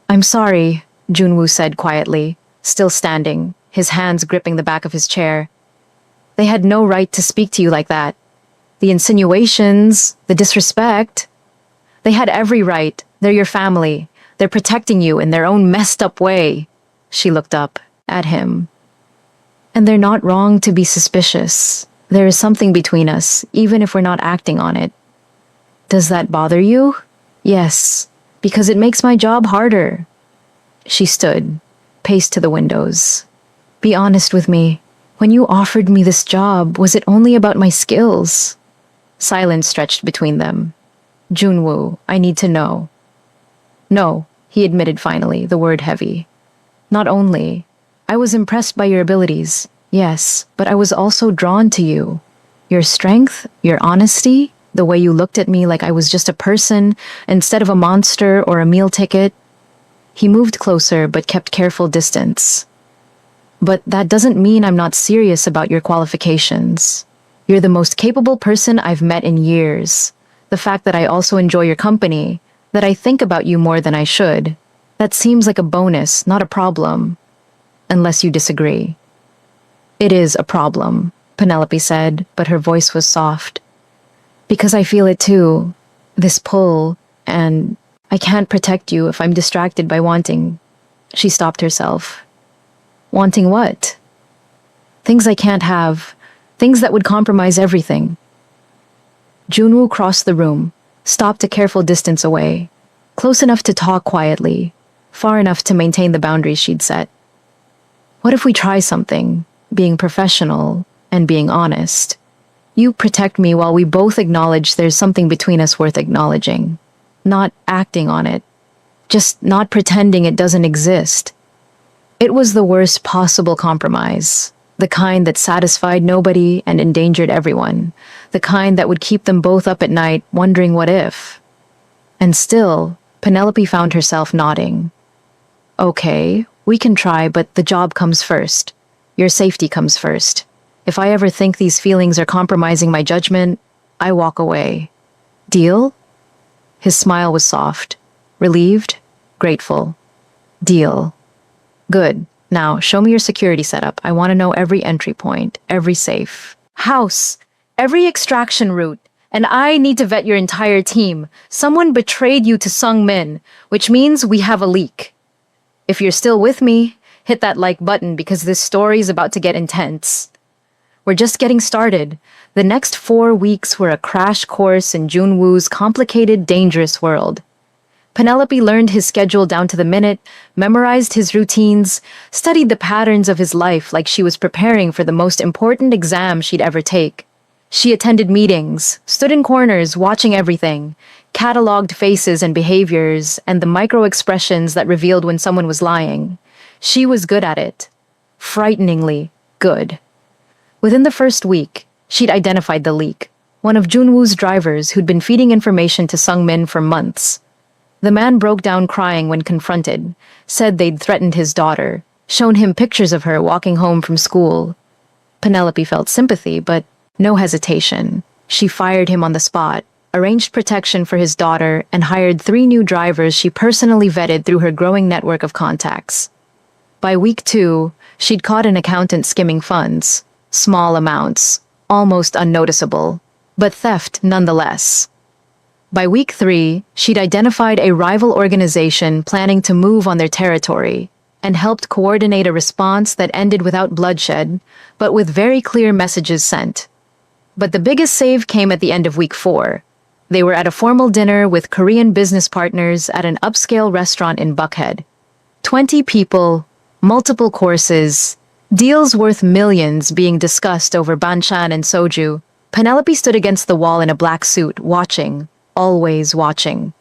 "I'm sorry," Junwoo said quietly, still standing, his hands gripping the back of his chair. "They had no right to speak to you like that. The insinuations, the disrespect. They had every right. They're your family. They're protecting you in their own messed up way." She looked up at him. "And they're not wrong to be suspicious. There is something between us, even if we're not acting on it." "Does that bother you?" "Yes, because it makes my job harder." She stood, paced to the windows. "Be honest with me. When you offered me this job, was it only about my skills?" Silence stretched between them. "Junwoo, I need to know." "No," he admitted finally, the word heavy. "Not only. I was impressed by your abilities, yes, but I was also drawn to you. Your strength, your honesty, the way you looked at me like I was just a person instead of a monster or a meal ticket." He moved closer but kept careful distance. "But that doesn't mean I'm not serious about your qualifications. You're the most capable person I've met in years. The fact that I also enjoy your company, that I think about you more than I should, that seems like a bonus, not a problem. Unless you disagree." "It is a problem," Penelope said, but her voice was soft. "Because I feel it too, this pull, and I can't protect you if I'm distracted by wanting." She stopped herself. "Wanting what?" "Things I can't have, things that would compromise everything." Junwoo crossed the room, stopped a careful distance away, close enough to talk quietly, far enough to maintain the boundaries she'd set. "What if we try something, being professional and being honest? You protect me while we both acknowledge there's something between us worth acknowledging. Not acting on it. Just not pretending it doesn't exist." It was the worst possible compromise. The kind that satisfied nobody and endangered everyone. The kind that would keep them both up at night wondering what if. And still, Penelope found herself nodding. "Okay, we can try, but the job comes first. Your safety comes first. If I ever think these feelings are compromising my judgment, I walk away. Deal?" His smile was soft, relieved, grateful. "Deal." "Good. Now, show me your security setup. I want to know every entry point, every safe. House, every extraction route. And I need to vet your entire team. Someone betrayed you to Sung-min, which means we have a leak. If you're still with me, hit that like button because this story is about to get intense. We're just getting started. The next 4 weeks were a crash course in Junwoo's complicated, dangerous world. Penelope learned his schedule down to the minute, memorized his routines, studied the patterns of his life like she was preparing for the most important exam she'd ever take. She attended meetings, stood in corners watching everything, cataloged faces and behaviors, and the micro-expressions that revealed when someone was lying. She was good at it. Frighteningly good. Within the first week, she'd identified the leak. one of Junwoo's drivers who'd been feeding information to Sung-min for months. The man broke down crying when confronted, said they'd threatened his daughter, shown him pictures of her walking home from school. Penelope felt sympathy, but no hesitation. She fired him on the spot, arranged protection for his daughter, and hired 3 new drivers she personally vetted through her growing network of contacts. By week 2, she'd caught an accountant skimming funds. Small amounts, almost unnoticeable, but theft nonetheless. By week 3, she'd identified a rival organization planning to move on their territory and helped coordinate a response that ended without bloodshed, but with very clear messages sent. But the biggest save came at the end of week 4. They were at a formal dinner with Korean business partners at an upscale restaurant in Buckhead. 20 people, multiple courses, deals worth millions being discussed over banchan and soju. Penelope stood against the wall in a black suit, watching, always watching.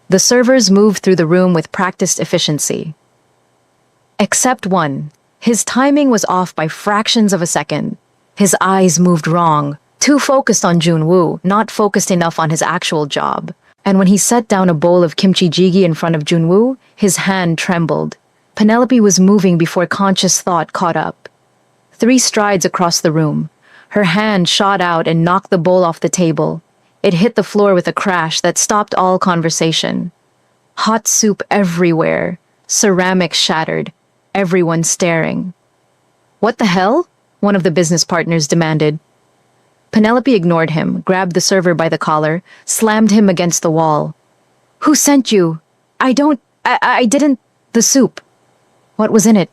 The servers moved through the room with practiced efficiency. Except one. His timing was off by fractions of a second. His eyes moved wrong, too focused on Junwoo, not focused enough on his actual job. And when he set down a bowl of kimchi jjigae in front of Junwoo, his hand trembled. Penelope was moving before conscious thought caught up. 3 strides across the room. Her hand shot out and knocked the bowl off the table. It hit the floor with a crash that stopped all conversation. Hot soup everywhere. Ceramics shattered. Everyone staring. "What the hell?" one of the business partners demanded. Penelope ignored him, grabbed the server by the collar, slammed him against the wall. "Who sent you? I didn't. The soup. What was in it?"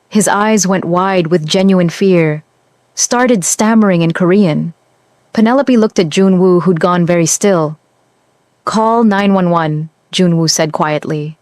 His eyes went wide with genuine fear. Started stammering in Korean. Penelope looked at Junwoo, who'd gone very still. "Call 911, Junwoo said quietly.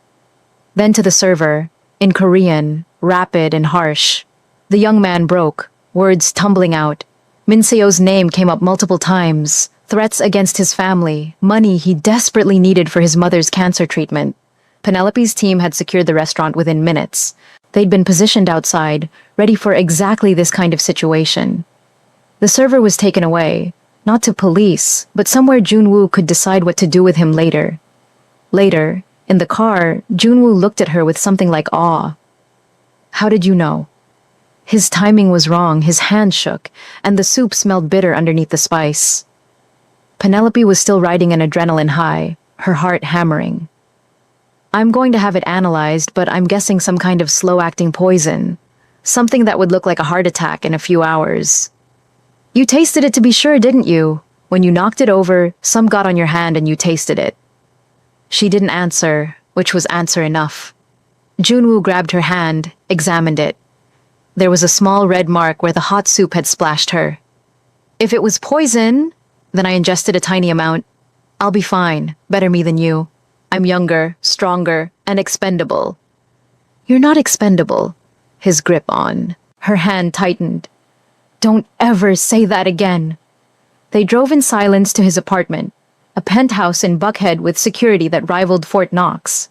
Then to the server, in Korean, rapid and harsh. The young man broke, words tumbling out. Minseo's name came up multiple times, threats against his family, money he desperately needed for his mother's cancer treatment. Penelope's team had secured the restaurant within minutes. They'd been positioned outside, ready for exactly this kind of situation. The server was taken away, not to police, but somewhere Junwoo could decide what to do with him later. Later, in the car, Junwoo looked at her with something like awe. "How did you know?" His timing was wrong, his hand shook, and the soup smelled bitter underneath the spice. Penelope was still riding an adrenaline high, her heart hammering. "I'm going to have it analyzed, but I'm guessing some kind of slow-acting poison. Something that would look like a heart attack in a few hours." "You tasted it to be sure, didn't you? When you knocked it over, some got on your hand and you tasted it." She didn't answer, which was answer enough. Junwoo grabbed her hand, examined it. There was a small red mark where the hot soup had splashed her. "If it was poison, then I ingested a tiny amount. I'll be fine, better me than you. I'm younger, stronger, and expendable." "You're not expendable." His grip on. Her hand tightened. "Don't ever say that again." They drove in silence to his apartment, a penthouse in Buckhead with security that rivaled Fort Knox.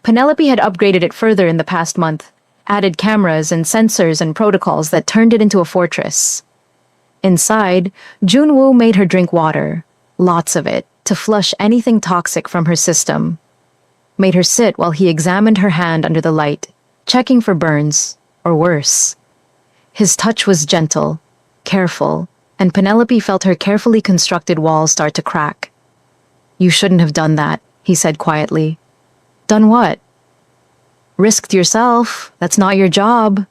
Penelope had upgraded it further in the past month, added cameras and sensors and protocols that turned it into a fortress. Inside, Junwoo made her drink water, lots of it, to flush anything toxic from her system. Made her sit while he examined her hand under the light, checking for burns, or worse. His touch was gentle, careful, and Penelope felt her carefully constructed walls start to crack. "You shouldn't have done that," he said quietly. "Done what?" "Risked yourself. That's not your job."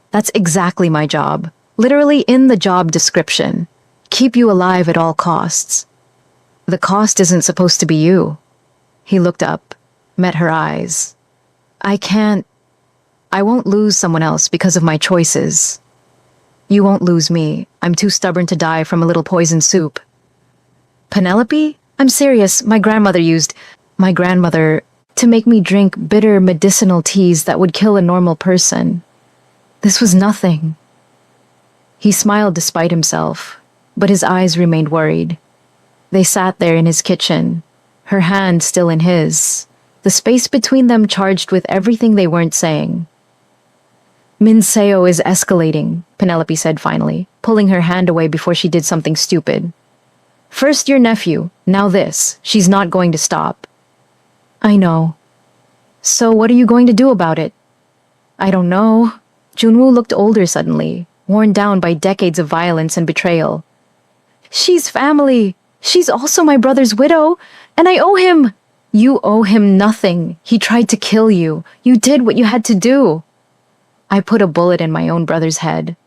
"That's exactly my job. Literally in the job description. Keep you alive at all costs." "The cost isn't supposed to be you." He looked up, met her eyes. I won't lose someone else because of my choices." "You won't lose me. I'm too stubborn to die from a little poison soup." "Penelope? I'm serious. My grandmother to make me drink bitter medicinal teas that would kill a normal person. This was nothing." He smiled despite himself, but his eyes remained worried. They sat there in his kitchen, her hand still in his, the space between them charged with everything they weren't saying. "Minseo is escalating," Penelope said finally, pulling her hand away before she did something stupid. First your nephew, now this. She's not going to stop. I know. So what are you going to do about it? I don't know. Junwoo looked older suddenly, worn down by decades of violence and betrayal. She's family. She's also my brother's widow, and I owe him. You owe him nothing. He tried to kill you. You did what you had to do. I put a bullet in my own brother's head.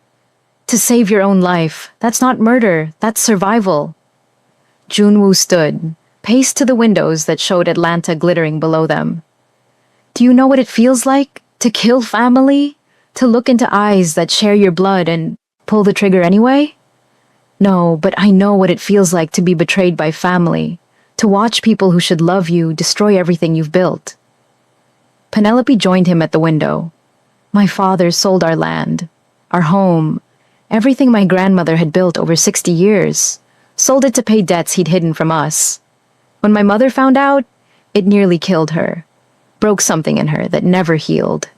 To save your own life. That's not murder. That's survival. Junwoo stood, paced to the windows that showed Atlanta glittering below them. Do you know what it feels like? To kill family? To look into eyes that share your blood and pull the trigger anyway? No, but I know what it feels like to be betrayed by family. To watch people who should love you destroy everything you've built. Penelope joined him at the window. My father sold our land, our home, everything my grandmother had built over 60 years. Sold it to pay debts he'd hidden from us. When my mother found out, it nearly killed her. Broke something in her that never healed.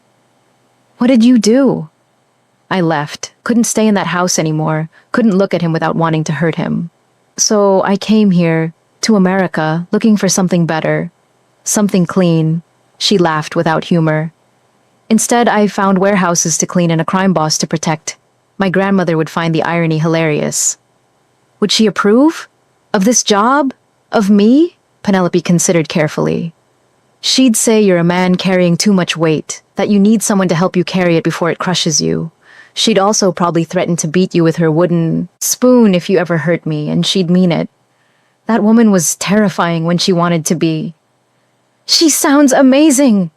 What did you do? I left. Couldn't stay in that house anymore. Couldn't look at him without wanting to hurt him. So I came here, to America, looking for something better. Something clean. She laughed without humor. Instead, I found warehouses to clean and a crime boss to protect. My grandmother would find the irony hilarious. Would she approve? Of this job? Of me? Penelope considered carefully. She'd say you're a man carrying too much weight, that you need someone to help you carry it before it crushes you. She'd also probably threaten to beat you with her wooden spoon if you ever hurt me, and she'd mean it. That woman was terrifying when she wanted to be. She sounds amazing!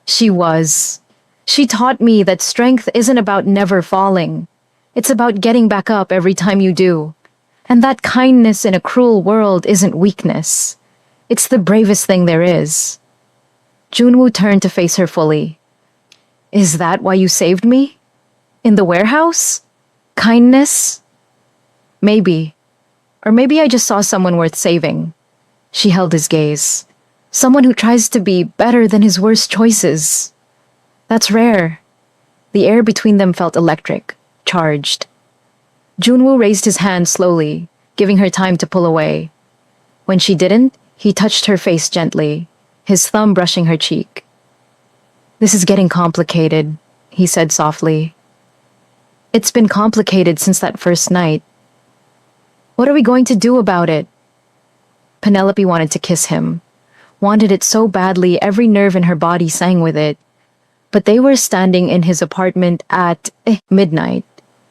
She was. She taught me that strength isn't about never falling. It's about getting back up every time you do. And that kindness in a cruel world isn't weakness. It's the bravest thing there is. Junwoo turned to face her fully. Is that why you saved me? In the warehouse? Kindness? Maybe. Or maybe I just saw someone worth saving. She held his gaze. Someone who tries to be better than his worst choices. That's rare. The air between them felt electric, charged. Junwoo raised his hand slowly, giving her time to pull away. When she didn't, he touched her face gently, his thumb brushing her cheek. This is getting complicated, he said softly. It's been complicated since that first night. What are we going to do about it? Penelope wanted to kiss him. Wanted it so badly every nerve in her body sang with it. But they were standing in his apartment at midnight,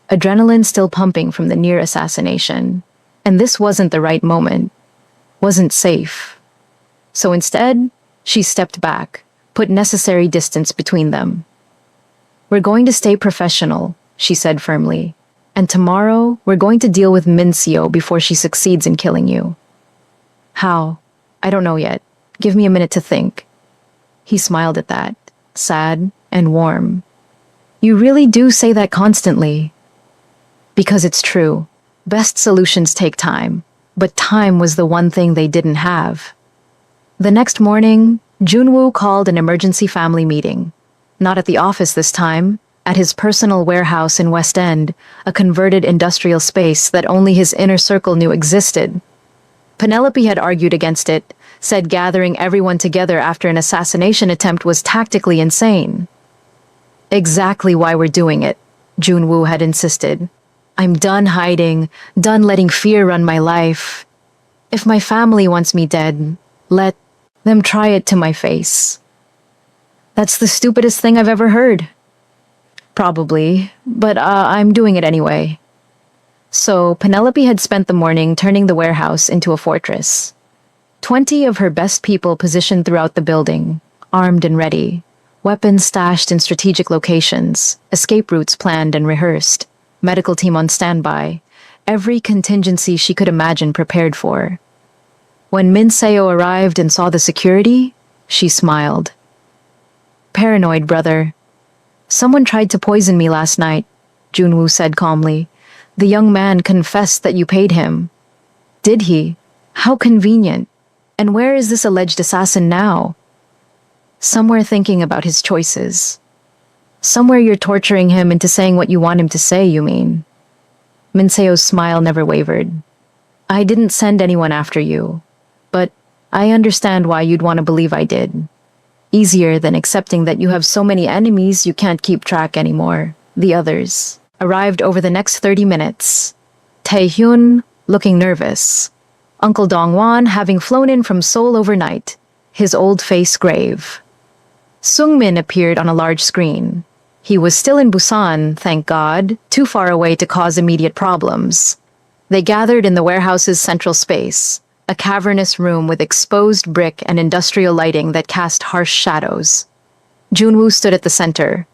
adrenaline still pumping from the near assassination. And this wasn't the right moment. Wasn't safe. So instead, she stepped back, put necessary distance between them. We're going to stay professional, she said firmly. And tomorrow, we're going to deal with Minseo before she succeeds in killing you. How? I don't know yet. Give me a minute to think. He smiled at that, sad and warm. You really do say that constantly. Because it's true. Best solutions take time. But time was the one thing they didn't have. The next morning, Junwoo called an emergency family meeting. Not at the office this time, at his personal warehouse in West End, a converted industrial space that only his inner circle knew existed. Penelope had argued against it, said gathering everyone together after an assassination attempt was tactically insane. Exactly why we're doing it, Junwoo had insisted. I'm done hiding, done letting fear run my life. If my family wants me dead, let them try it to my face. That's the stupidest thing I've ever heard. Probably, but I'm doing it anyway. So Penelope had spent the morning turning the warehouse into a fortress. 20 of her best people positioned throughout the building, armed and ready, weapons stashed in strategic locations, escape routes planned and rehearsed, medical team on standby, every contingency she could imagine prepared for. When Minseo arrived and saw the security, she smiled. Paranoid, brother. Someone tried to poison me last night, Junwoo said calmly. The young man confessed that you paid him. Did he? How convenient. And where is this alleged assassin now? Somewhere thinking about his choices. Somewhere you're torturing him into saying what you want him to say, you mean? Minseo's smile never wavered. I didn't send anyone after you, but I understand why you'd want to believe I did. Easier than accepting that you have so many enemies you can't keep track anymore. The others arrived over the next 30 minutes. Taehyun, looking nervous. Uncle Dongwon having flown in from Seoul overnight, his old face grave. Sungmin appeared on a large screen. He was still in Busan, thank God, too far away to cause immediate problems. They gathered in the warehouse's central space, a cavernous room with exposed brick and industrial lighting that cast harsh shadows. Junwoo stood at the center.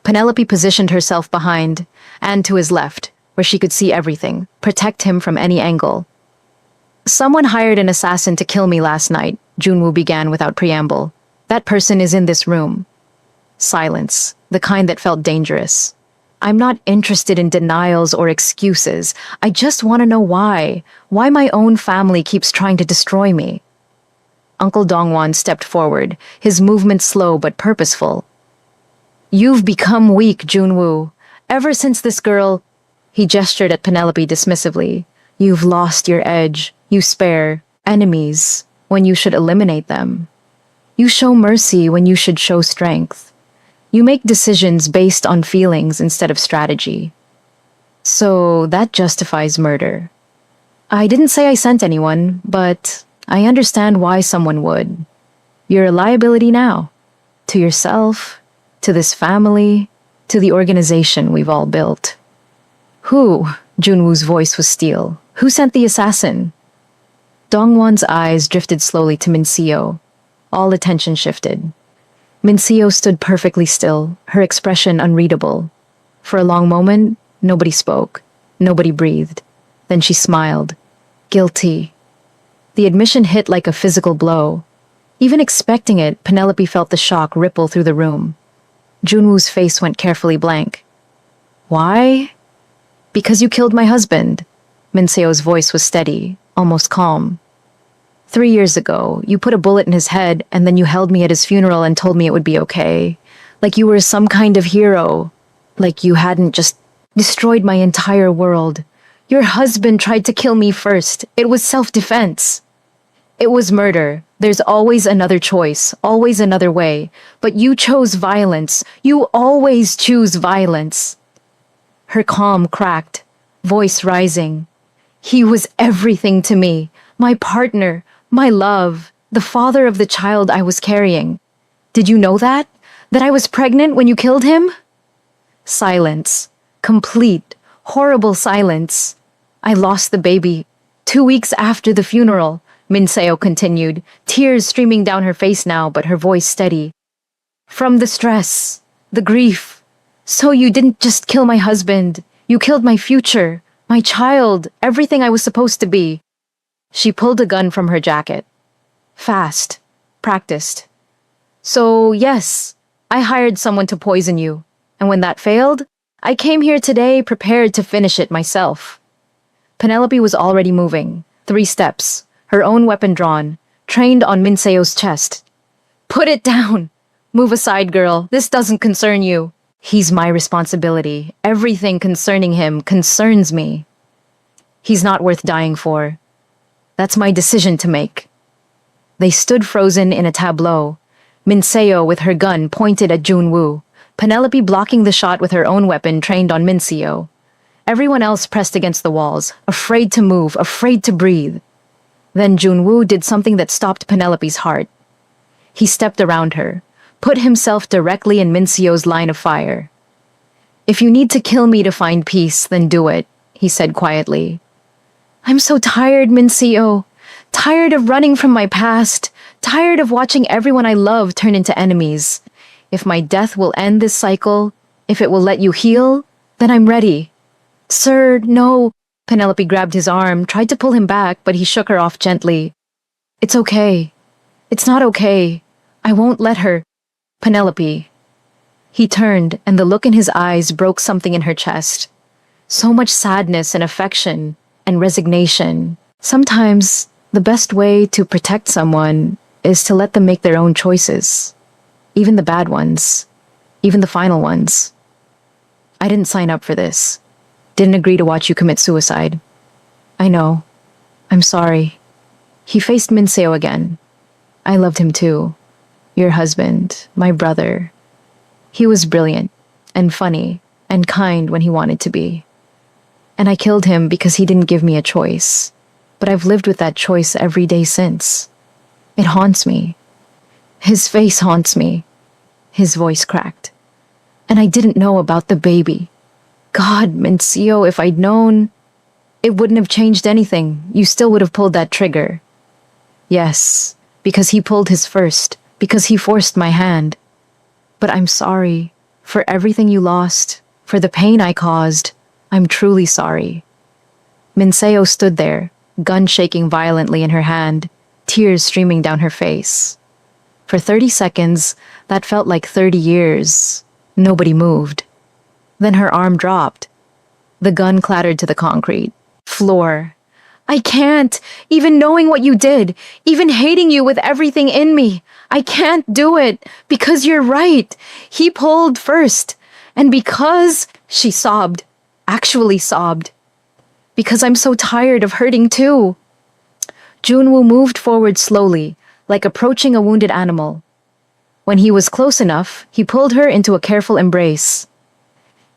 Penelope positioned herself behind, and to his left, where she could see everything, protect him from any angle. Someone hired an assassin to kill me last night, Junwoo began without preamble. That person is in this room. Silence, the kind that felt dangerous. I'm not interested in denials or excuses. I just want to know why. Why my own family keeps trying to destroy me. Uncle Dongwon stepped forward, his movement slow but purposeful. You've become weak, Junwoo. Ever since this girl... He gestured at Penelope dismissively. You've lost your edge. You spare enemies when you should eliminate them. You show mercy when you should show strength. You make decisions based on feelings instead of strategy. So that justifies murder. I didn't say I sent anyone, but I understand why someone would. You're a liability now. To yourself, to this family, to the organization we've all built. Who? Junwoo's voice was steel. Who sent the assassin? Dongwon's eyes drifted slowly to Minseo. All attention shifted. Minseo stood perfectly still, her expression unreadable. For a long moment, nobody spoke. Nobody breathed. Then she smiled. Guilty. The admission hit like a physical blow. Even expecting it, Penelope felt the shock ripple through the room. Junwoo's face went carefully blank. Why? Because you killed my husband. Minseo's voice was steady, almost calm. 3 years ago, you put a bullet in his head and then you held me at his funeral and told me it would be okay. Like you were some kind of hero. Like you hadn't just destroyed my entire world. Your husband tried to kill me first. It was self-defense. It was murder. There's always another choice, always another way. But you chose violence. You always choose violence. Her calm cracked, voice rising. He was everything to me. My partner. My love, the father of the child I was carrying. Did you know that? That I was pregnant when you killed him? Silence. Complete, horrible silence. I lost the baby 2 weeks after the funeral, Minseo continued, tears streaming down her face now, but her voice steady. From the stress, the grief. So you didn't just kill my husband. You killed my future, my child, everything I was supposed to be. She pulled a gun from her jacket. Fast. Practiced. So, yes, I hired someone to poison you. And when that failed, I came here today prepared to finish it myself. Penelope was already moving. 3 steps. Her own weapon drawn. Trained on Minseo's chest. Put it down! Move aside, girl. This doesn't concern you. He's my responsibility. Everything concerning him concerns me. He's not worth dying for. That's my decision to make. They stood frozen in a tableau. Minseo with her gun pointed at Junwoo, Penelope blocking the shot with her own weapon trained on Minseo. Everyone else pressed against the walls, afraid to move, afraid to breathe. Then Junwoo did something that stopped Penelope's heart. He stepped around her, put himself directly in Minseo's line of fire. If you need to kill me to find peace, then do it, he said quietly. I'm so tired, Minseo. Tired of running from my past. Tired of watching everyone I love turn into enemies. If my death will end this cycle, if it will let you heal, then I'm ready. Sir, no. Penelope grabbed his arm, tried to pull him back, but he shook her off gently. It's okay. It's not okay. I won't let her. Penelope. He turned, and the look in his eyes broke something in her chest. So much sadness and affection. And resignation. Sometimes, the best way to protect someone is to let them make their own choices. Even the bad ones. Even the final ones. I didn't sign up for this. Didn't agree to watch you commit suicide. I know. I'm sorry. He faced Minseo again. I loved him too. Your husband, my brother. He was brilliant, and funny, and kind when he wanted to be. And I killed him because he didn't give me a choice. But I've lived with that choice every day since. It haunts me. His face haunts me. His voice cracked. And I didn't know about the baby. God, Minseo, if I'd known, it wouldn't have changed anything. You still would have pulled that trigger. Yes, because he pulled his first, because he forced my hand. But I'm sorry for everything you lost, for the pain I caused. I'm truly sorry. Minseo stood there, gun shaking violently in her hand, tears streaming down her face. For 30 seconds, that felt like 30 years. Nobody moved. Then her arm dropped. The gun clattered to the concrete floor. I can't, even knowing what you did, even hating you with everything in me. I can't do it, because you're right. He pulled first. And because, she sobbed, actually sobbed. Because I'm so tired of hurting too. Junwoo moved forward slowly, like approaching a wounded animal. When he was close enough, he pulled her into a careful embrace.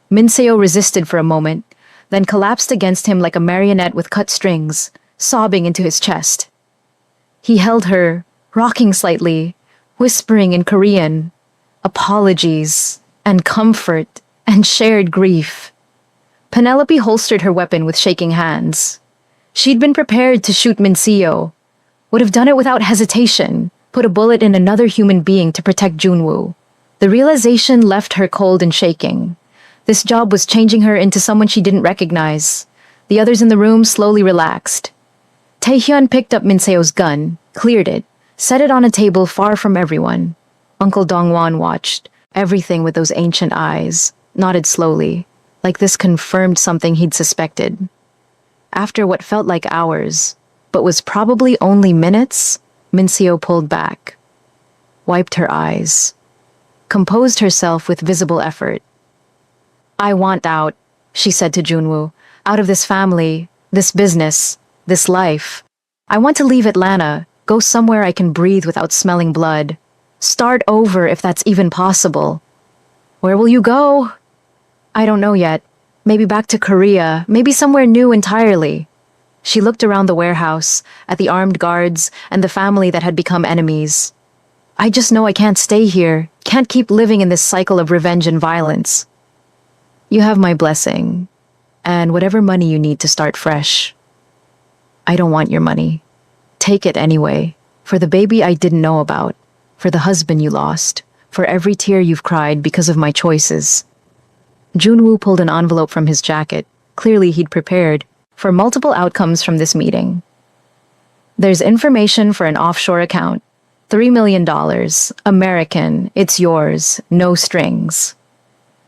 Minseo resisted for a moment, then collapsed against him like a marionette with cut strings, sobbing into his chest. He held her, rocking slightly, whispering in Korean, apologies, and comfort, and shared grief. Penelope holstered her weapon with shaking hands. She'd been prepared to shoot Minseo, would have done it without hesitation, put a bullet in another human being to protect Junwoo. The realization left her cold and shaking. This job was changing her into someone she didn't recognize. The others in the room slowly relaxed. Taehyun picked up Minseo's gun, cleared it, set it on a table far from everyone. Uncle Dongwon watched, everything with those ancient eyes, nodded slowly, like this confirmed something he'd suspected. After what felt like hours, but was probably only minutes, Minseo pulled back, wiped her eyes, composed herself with visible effort. I want out, she said to Junwoo, out of this family, this business, this life. I want to leave Atlanta, go somewhere I can breathe without smelling blood. Start over if that's even possible. Where will you go? I don't know yet. Maybe back to Korea, maybe somewhere new entirely. She looked around the warehouse, at the armed guards, and the family that had become enemies. I just know I can't stay here, can't keep living in this cycle of revenge and violence. You have my blessing, and whatever money you need to start fresh. I don't want your money. Take it anyway, for the baby I didn't know about, for the husband you lost, for every tear you've cried because of my choices. Junwoo pulled an envelope from his jacket. Clearly he'd prepared for multiple outcomes from this meeting. There's information for an offshore account. $3 million. American. It's yours. No strings.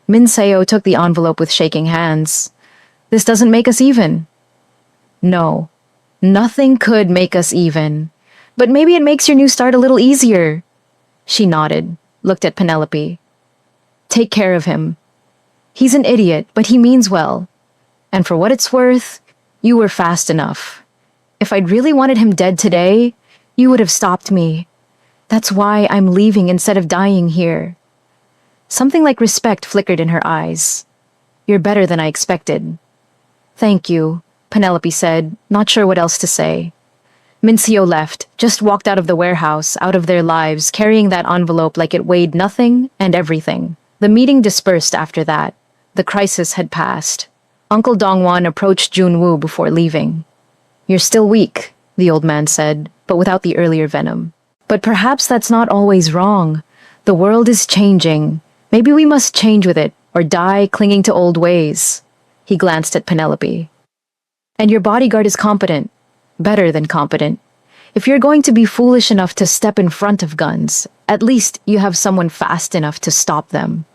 Minseo took the envelope with shaking hands. This doesn't make us even. No. Nothing could make us even. But maybe it makes your new start a little easier. She nodded, looked at Penelope. Take care of him. He's an idiot, but he means well. And for what it's worth, you were fast enough. If I'd really wanted him dead today, you would have stopped me. That's why I'm leaving instead of dying here. Something like respect flickered in her eyes. You're better than I expected. Thank you, Penelope said, not sure what else to say. Minseo left, just walked out of the warehouse, out of their lives, carrying that envelope like it weighed nothing and everything. The meeting dispersed after that. The crisis had passed. Uncle Dongwon approached Junwoo before leaving. You're still weak, the old man said, but without the earlier venom. But perhaps that's not always wrong. The world is changing. Maybe we must change with it, or die clinging to old ways. He glanced at Penelope. And your bodyguard is competent. Better than competent. If you're going to be foolish enough to step in front of guns, at least you have someone fast enough to stop them.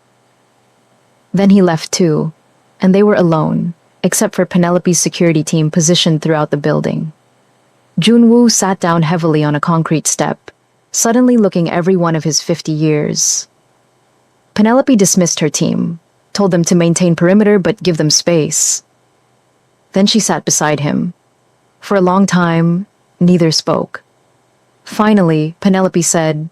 Then he left too, and they were alone, except for Penelope's security team positioned throughout the building. Junwoo sat down heavily on a concrete step, suddenly looking every one of his 50 years. Penelope dismissed her team, told them to maintain perimeter but give them space. Then she sat beside him. For a long time, neither spoke. Finally, Penelope said,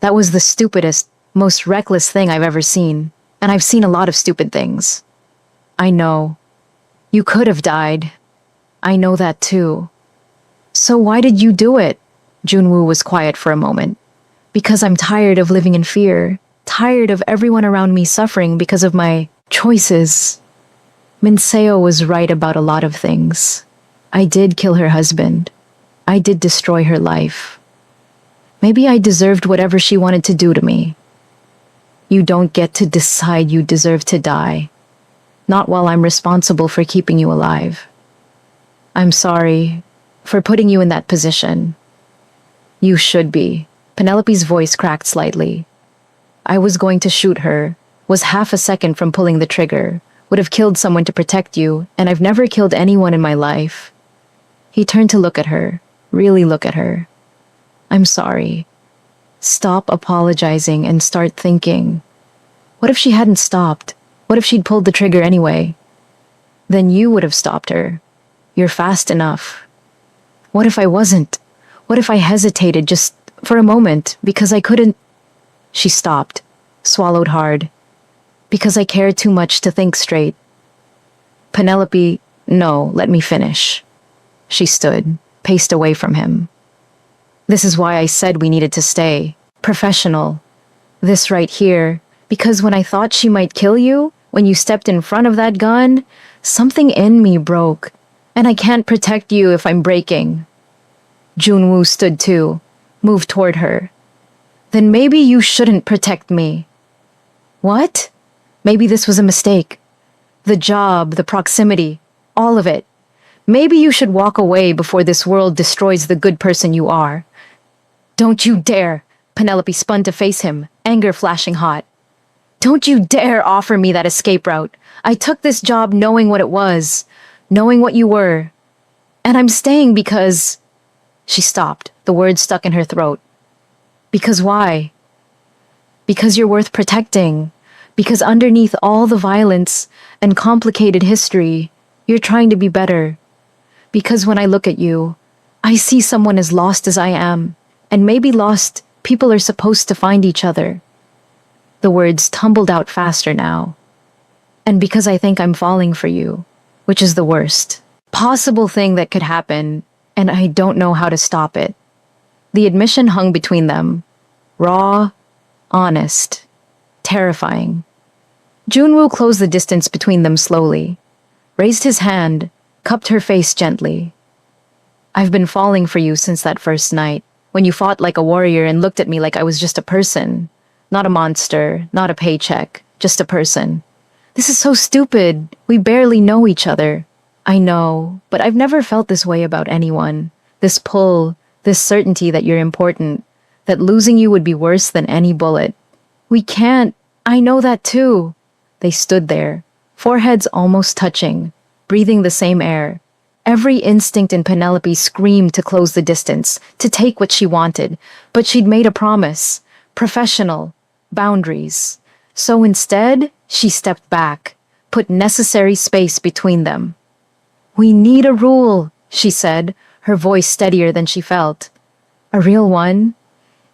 "That was the stupidest, most reckless thing I've ever seen, and I've seen a lot of stupid things. I know. You could have died. I know that too. So why did you do it?" Junwoo was quiet for a moment. "Because I'm tired of living in fear, tired of everyone around me suffering because of my choices." Minseo was right about a lot of things. I did kill her husband. I did destroy her life. Maybe I deserved whatever she wanted to do to me. You don't get to decide you deserve to die. Not while I'm responsible for keeping you alive. I'm sorry for putting you in that position. You should be. Penelope's voice cracked slightly. I was going to shoot her, was half a second from pulling the trigger, would have killed someone to protect you, and I've never killed anyone in my life. He turned to look at her, really look at her. I'm sorry. Stop apologizing and start thinking. What if she hadn't stopped? What if she'd pulled the trigger anyway? Then you would have stopped her. You're fast enough. What if I wasn't? What if I hesitated just for a moment because I couldn't? She stopped, swallowed hard. Because I cared too much to think straight. Penelope, no, let me finish. She stood, paced away from him. This is why I said we needed to stay. Professional. This right here. Because when I thought she might kill you, when you stepped in front of that gun, something in me broke. And I can't protect you if I'm breaking. Junwoo stood too, moved toward her. Then maybe you shouldn't protect me. What? Maybe this was a mistake. The job, the proximity, all of it. Maybe you should walk away before this world destroys the good person you are. Don't you dare! Penelope spun to face him, anger flashing hot. Don't you dare offer me that escape route. I took this job knowing what it was, knowing what you were. And I'm staying because... She stopped, the words stuck in her throat. Because why? Because you're worth protecting. Because underneath all the violence and complicated history, you're trying to be better. Because when I look at you, I see someone as lost as I am, and maybe lost people are supposed to find each other. The words tumbled out faster now. And because I think I'm falling for you, which is the worst possible thing that could happen, and I don't know how to stop it. The admission hung between them. Raw, honest, terrifying. Junwoo closed the distance between them slowly, raised his hand, cupped her face gently. I've been falling for you since that first night, when you fought like a warrior and looked at me like I was just a person. Not a monster, not a paycheck, just a person. This is so stupid. We barely know each other. I know, but I've never felt this way about anyone. This pull, this certainty that you're important, that losing you would be worse than any bullet. We can't. I know that too. They stood there, foreheads almost touching, breathing the same air. Every instinct in Penelope screamed to close the distance, to take what she wanted, but she'd made a promise. Professional. Boundaries. So instead, she stepped back, put necessary space between them. We need a rule, she said, her voice steadier than she felt. A real one?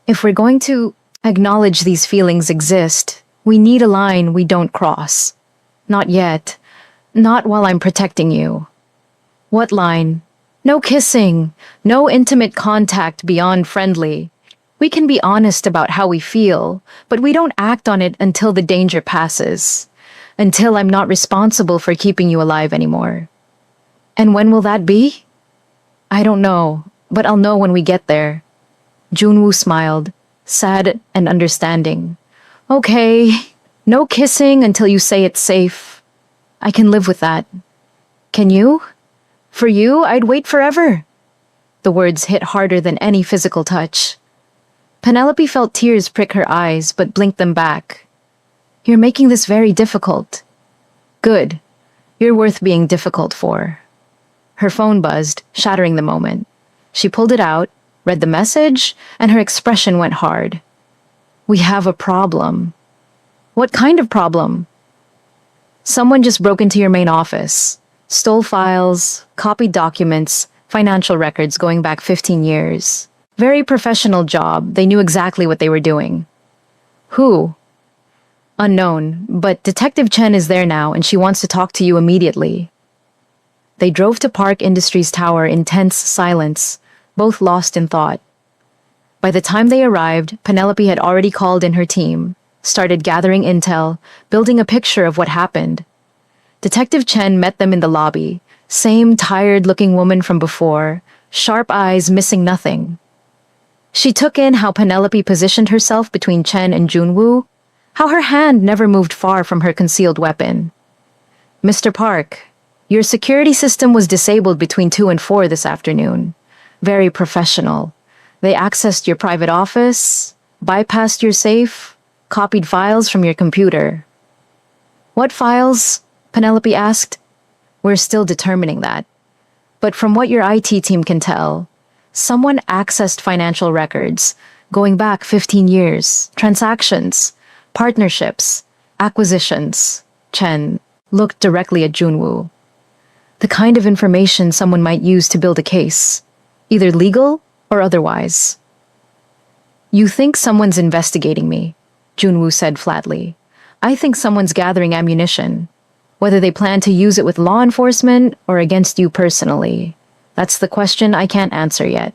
If we're going to acknowledge these feelings exist, we need a line we don't cross. Not yet. Not while I'm protecting you. What line? No kissing. No intimate contact beyond friendly. We can be honest about how we feel, but we don't act on it until the danger passes. Until I'm not responsible for keeping you alive anymore. And when will that be? I don't know, but I'll know when we get there. Junwoo smiled, sad and understanding. Okay, no kissing until you say it's safe. I can live with that. Can you? For you, I'd wait forever. The words hit harder than any physical touch. Penelope felt tears prick her eyes, but blinked them back. You're making this very difficult. Good. You're worth being difficult for. Her phone buzzed, shattering the moment. She pulled it out, read the message, and her expression went hard. We have a problem. What kind of problem? Someone just broke into your main office, stole files, copied documents, Financial records going back 15 years. Very professional job. They knew exactly what they were doing. Who? Unknown, but Detective Chen is there now and she wants to talk to you immediately. They drove to Park Industries Tower in tense silence, both lost in thought. By the time they arrived, Penelope had already called in her team, started gathering intel, building a picture of what happened. Detective Chen met them in the lobby, same tired-looking woman from before, sharp eyes missing nothing. She took in how Penelope positioned herself between Chen and Junwoo, how her hand never moved far from her concealed weapon. Mr. Park, your security system was disabled between 2 and 4 this afternoon. Very professional. They accessed your private office, bypassed your safe, copied files from your computer. What files? Penelope asked. We're still determining that. But from what your IT team can tell, someone accessed financial records going back 15 years, transactions, partnerships, acquisitions. Chen looked directly at Junwoo. The kind of information someone might use to build a case, either legal or otherwise. You think someone's investigating me, Junwoo said flatly. I think someone's gathering ammunition. Whether they plan to use it with law enforcement or against you personally, that's the question I can't answer yet.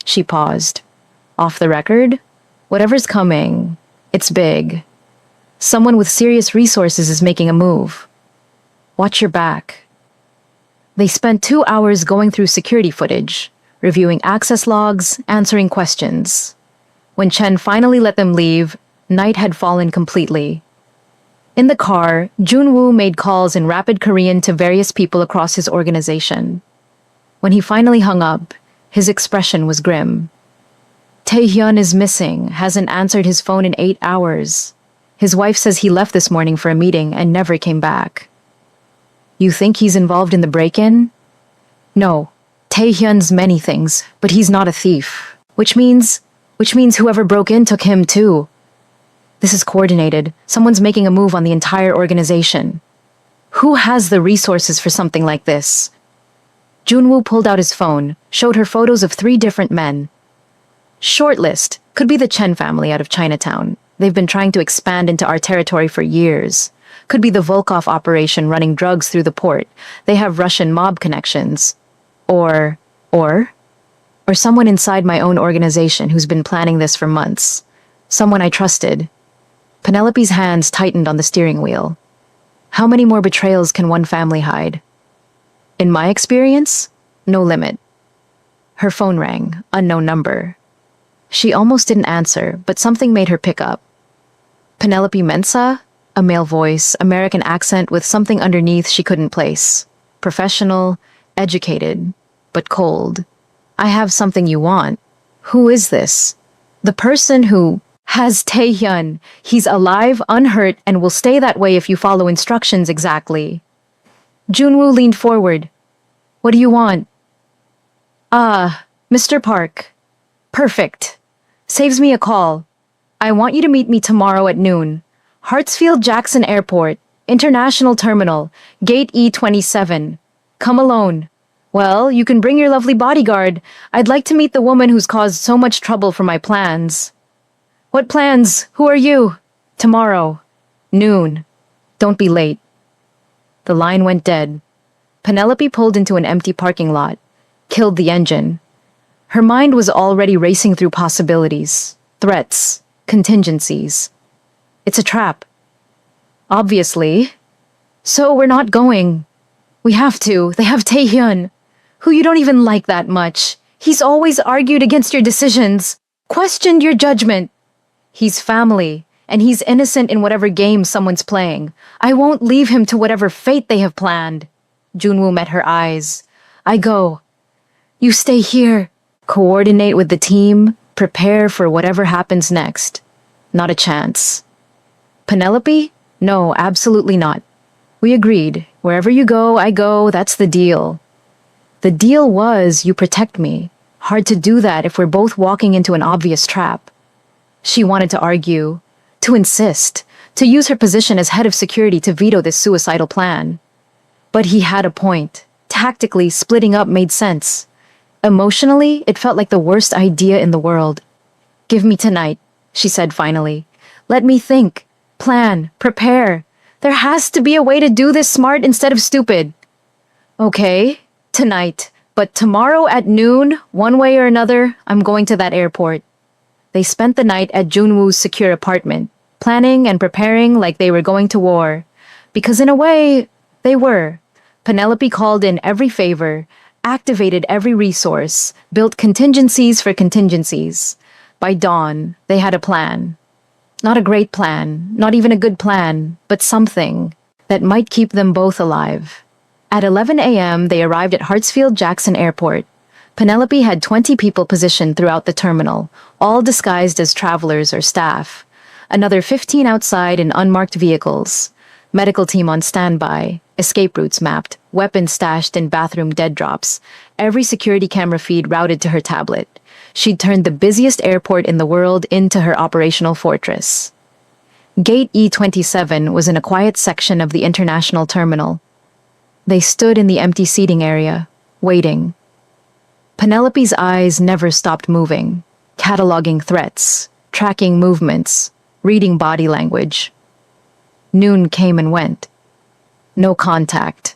She paused. Off the record? Whatever's coming, it's big. Someone with serious resources is making a move. Watch your back. They spent 2 hours going through security footage, reviewing access logs, answering questions. When Chen finally let them leave, night had fallen completely. In the car, Junwoo made calls in rapid Korean to various people across his organization. When he finally hung up, his expression was grim. Taehyun is missing, hasn't answered his phone in 8 hours. His wife says he left this morning for a meeting and never came back. You think he's involved in the break-in? No. Taehyun's many things, but he's not a thief. Which means whoever broke in took him too. This is coordinated. Someone's making a move on the entire organization. Who has the resources for something like this? Junwoo pulled out his phone, showed her photos of 3 different men. Shortlist. Could be the Chen family out of Chinatown. They've been trying to expand into our territory for years. Could be the Volkov operation running drugs through the port. They have Russian mob connections. Or someone inside my own organization who's been planning this for months. Someone I trusted. Penelope's hands tightened on the steering wheel. How many more betrayals can one family hide? In my experience, no limit. Her phone rang, unknown number. She almost didn't answer, but something made her pick up. Penelope Mensah? A male voice, American accent with something underneath she couldn't place. Professional, educated, but cold. I have something you want. Who is this? The person who has Taehyun. He's alive, unhurt, and will stay that way if you follow instructions exactly. Junwoo leaned forward. What do you want? Mr. Park. Perfect. Saves me a call. I want you to meet me tomorrow at noon. Hartsfield-Jackson Airport, International Terminal, Gate E27. Come alone. Well, you can bring your lovely bodyguard. I'd like to meet the woman who's caused so much trouble for my plans. What plans? Who are you? Tomorrow. Noon. Don't be late. The line went dead. Penelope pulled into an empty parking lot, killed the engine. Her mind was already racing through possibilities, threats, contingencies. It's a trap. Obviously. So we're not going. We have to. They have Taehyun, who you don't even like that much. He's always argued against your decisions, questioned your judgment. He's family, and he's innocent in whatever game someone's playing. I won't leave him to whatever fate they have planned. Junwoo met her eyes. I go. You stay here. Coordinate with the team. Prepare for whatever happens next. Not a chance. Penelope? No, absolutely not. We agreed. Wherever you go, I go. That's the deal. The deal was you protect me. Hard to do that if we're both walking into an obvious trap. She wanted to argue, to insist, to use her position as head of security to veto this suicidal plan. But he had a point. Tactically, splitting up made sense. Emotionally, it felt like the worst idea in the world. Give me tonight, she said finally. Let me think, plan, prepare. There has to be a way to do this smart instead of stupid. Okay, tonight. But tomorrow at noon, one way or another, I'm going to that airport. They spent the night at Junwoo's secure apartment, planning and preparing like they were going to war. Because in a way, they were. Penelope called in every favor, activated every resource, built contingencies for contingencies. By dawn, they had a plan. Not a great plan, not even a good plan, but something that might keep them both alive. At 11 a.m., they arrived at Hartsfield-Jackson Airport. Penelope had 20 people positioned throughout the terminal, all disguised as travelers or staff. Another 15 outside in unmarked vehicles. Medical team on standby, escape routes mapped, weapons stashed in bathroom dead drops. Every security camera feed routed to her tablet. She'd turned the busiest airport in the world into her operational fortress. Gate E27 was in a quiet section of the international terminal. They stood in the empty seating area, waiting. Penelope's eyes never stopped moving, cataloging threats, tracking movements, reading body language. Noon came and went. No contact.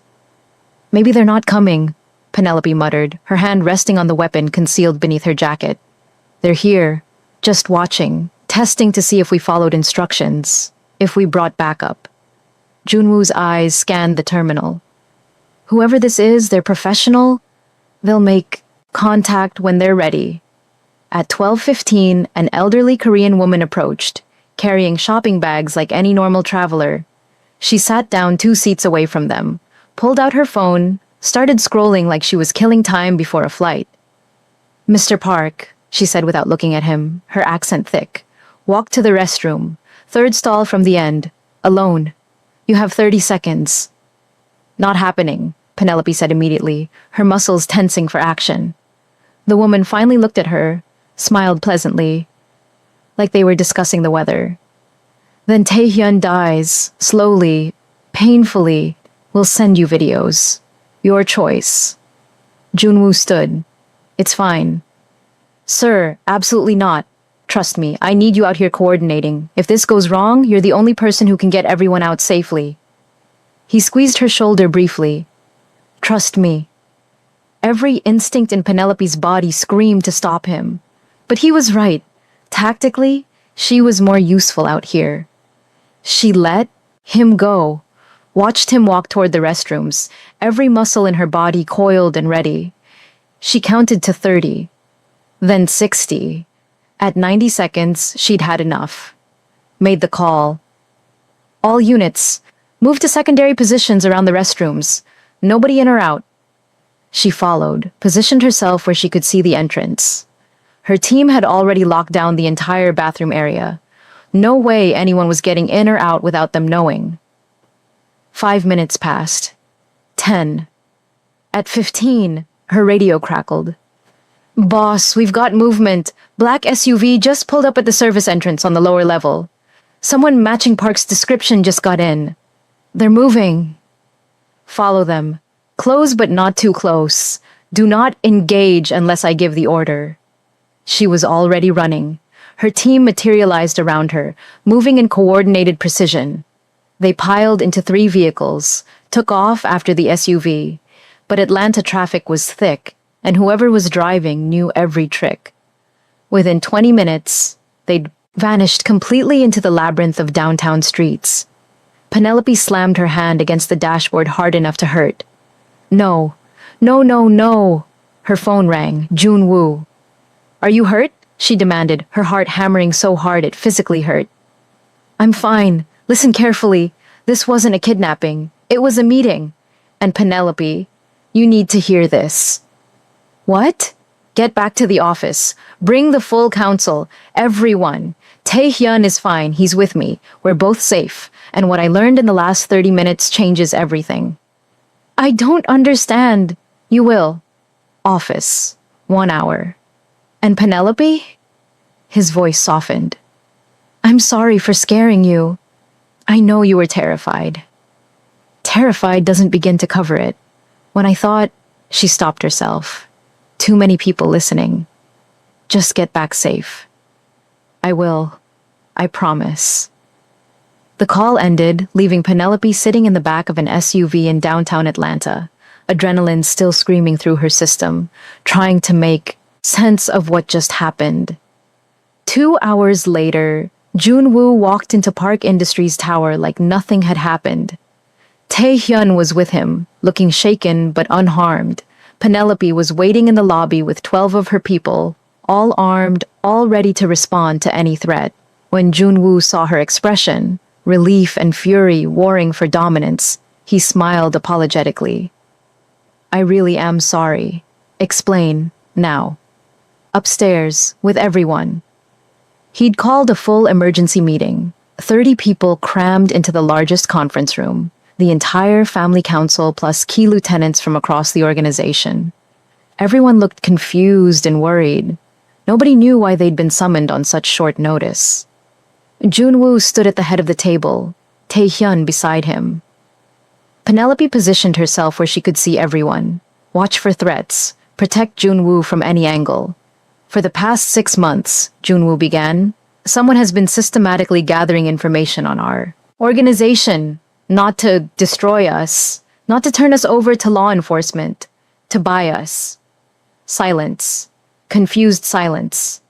Maybe they're not coming, Penelope muttered, her hand resting on the weapon concealed beneath her jacket. They're here, just watching, testing to see if we followed instructions, if we brought backup. Junwoo's eyes scanned the terminal. Whoever this is, they're professional. They'll make contact when they're ready. At 12:15, an elderly Korean woman approached, carrying shopping bags like any normal traveler. She sat down 2 seats away from them, pulled out her phone, started scrolling like she was killing time before a flight. Mr. Park, she said without looking at him, her accent thick. Walk to the restroom. 3rd stall from the end. Alone. You have 30 seconds. Not happening, Penelope said immediately, her muscles tensing for action. The woman finally looked at her, smiled pleasantly, like they were discussing the weather. Then Taehyun dies, slowly, painfully. We'll send you videos. Your choice. Junwoo stood. It's fine. Sir, absolutely not. Trust me, I need you out here coordinating. If this goes wrong, you're the only person who can get everyone out safely. He squeezed her shoulder briefly. Trust me. Every instinct in Penelope's body screamed to stop him. But he was right. Tactically, she was more useful out here. She let him go, watched him walk toward the restrooms, every muscle in her body coiled and ready. She counted to 30, then 60. At 90 seconds, she'd had enough. Made the call. All units, move to secondary positions around the restrooms. Nobody in or out. She followed, positioned herself where she could see the entrance. Her team had already locked down the entire bathroom area. No way anyone was getting in or out without them knowing. 5 minutes passed. 10. At 15, her radio crackled. Boss, we've got movement. Black SUV just pulled up at the service entrance on the lower level. Someone matching Park's description just got in. They're moving. Follow them. Close but not too close. Do not engage unless I give the order. She was already running. Her team materialized around her, moving in coordinated precision. They piled into 3 vehicles, took off after the SUV. But Atlanta traffic was thick, and whoever was driving knew every trick. Within 20 minutes, they'd vanished completely into the labyrinth of downtown streets. Penelope slammed her hand against the dashboard hard enough to hurt. No. No, no, no. Her phone rang. Junwoo. Are you hurt? She demanded, her heart hammering so hard it physically hurt. I'm fine. Listen carefully. This wasn't a kidnapping. It was a meeting. And Penelope, you need to hear this. What? Get back to the office. Bring the full council. Everyone. Taehyun is fine. He's with me. We're both safe. And what I learned in the last 30 minutes changes everything. I don't understand. You will. Office. 1 hour. And Penelope? His voice softened. I'm sorry for scaring you. I know you were terrified. Terrified doesn't begin to cover it. When I thought, she stopped herself. Too many people listening. Just get back safe. I will. I promise. The call ended, leaving Penelope sitting in the back of an SUV in downtown Atlanta, adrenaline still screaming through her system, trying to make sense of what just happened. 2 hours later, Junwoo walked into Park Industries Tower like nothing had happened. Taehyun was with him, looking shaken but unharmed. Penelope was waiting in the lobby with 12 of her people, all armed, all ready to respond to any threat. When Junwoo saw her expression, relief and fury warring for dominance, he smiled apologetically. I really am sorry. Explain, now. Upstairs, with everyone. He'd called a full emergency meeting, 30 people crammed into the largest conference room, the entire family council plus key lieutenants from across the organization. Everyone looked confused and worried. Nobody knew why they'd been summoned on such short notice. Junwoo stood at the head of the table, Taehyun beside him. Penelope positioned herself where she could see everyone, watch for threats, protect Junwoo from any angle. For the past 6 months, Junwoo began, someone has been systematically gathering information on our organization, not to destroy us, not to turn us over to law enforcement, to buy us. Silence. Confused silence.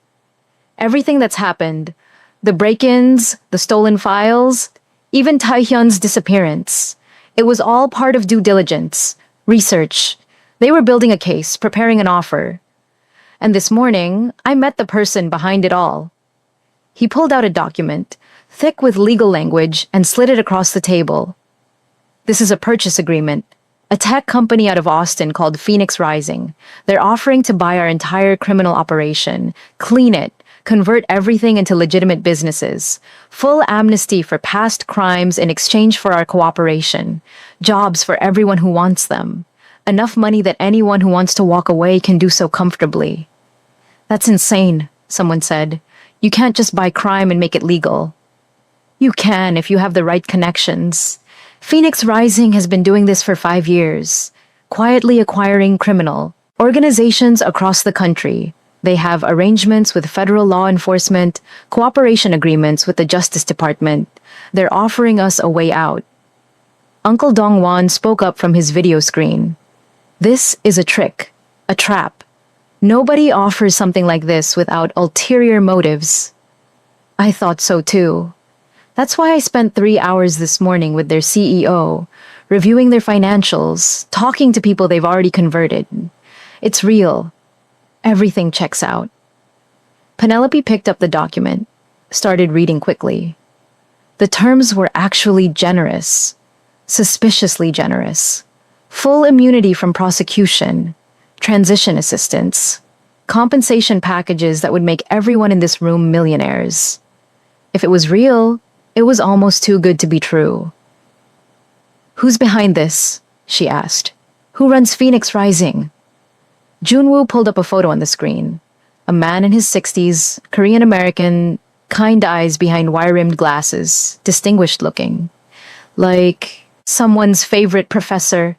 Everything that's happened, the break-ins, the stolen files, even Taehyun's disappearance, it was all part of due diligence, research. They were building a case, preparing an offer. And this morning, I met the person behind it all. He pulled out a document, thick with legal language, and slid it across the table. This is a purchase agreement. A tech company out of Austin called Phoenix Rising. They're offering to buy our entire criminal operation, clean it, convert everything into legitimate businesses. Full amnesty for past crimes in exchange for our cooperation. Jobs for everyone who wants them. Enough money that anyone who wants to walk away can do so comfortably. That's insane, someone said. You can't just buy crime and make it legal. You can if you have the right connections. Phoenix Rising has been doing this for 5 years, quietly acquiring criminal organizations across the country. They have arrangements with federal law enforcement, cooperation agreements with the Justice Department. They're offering us a way out. Uncle Dongwon spoke up from his video screen. This is a trick, a trap. Nobody offers something like this without ulterior motives. I thought so too. That's why I spent 3 hours this morning with their CEO, reviewing their financials, talking to people they've already converted. It's real. Everything checks out. Penelope picked up the document, started reading quickly. The terms were actually generous, suspiciously generous. Full immunity from prosecution, transition assistance, compensation packages that would make everyone in this room millionaires. If it was real, it was almost too good to be true. Who's behind this? She asked. Who runs Phoenix Rising? Junwoo pulled up a photo on the screen. A man in his 60s, Korean-American, kind eyes behind wire-rimmed glasses, distinguished looking. Like someone's favorite professor.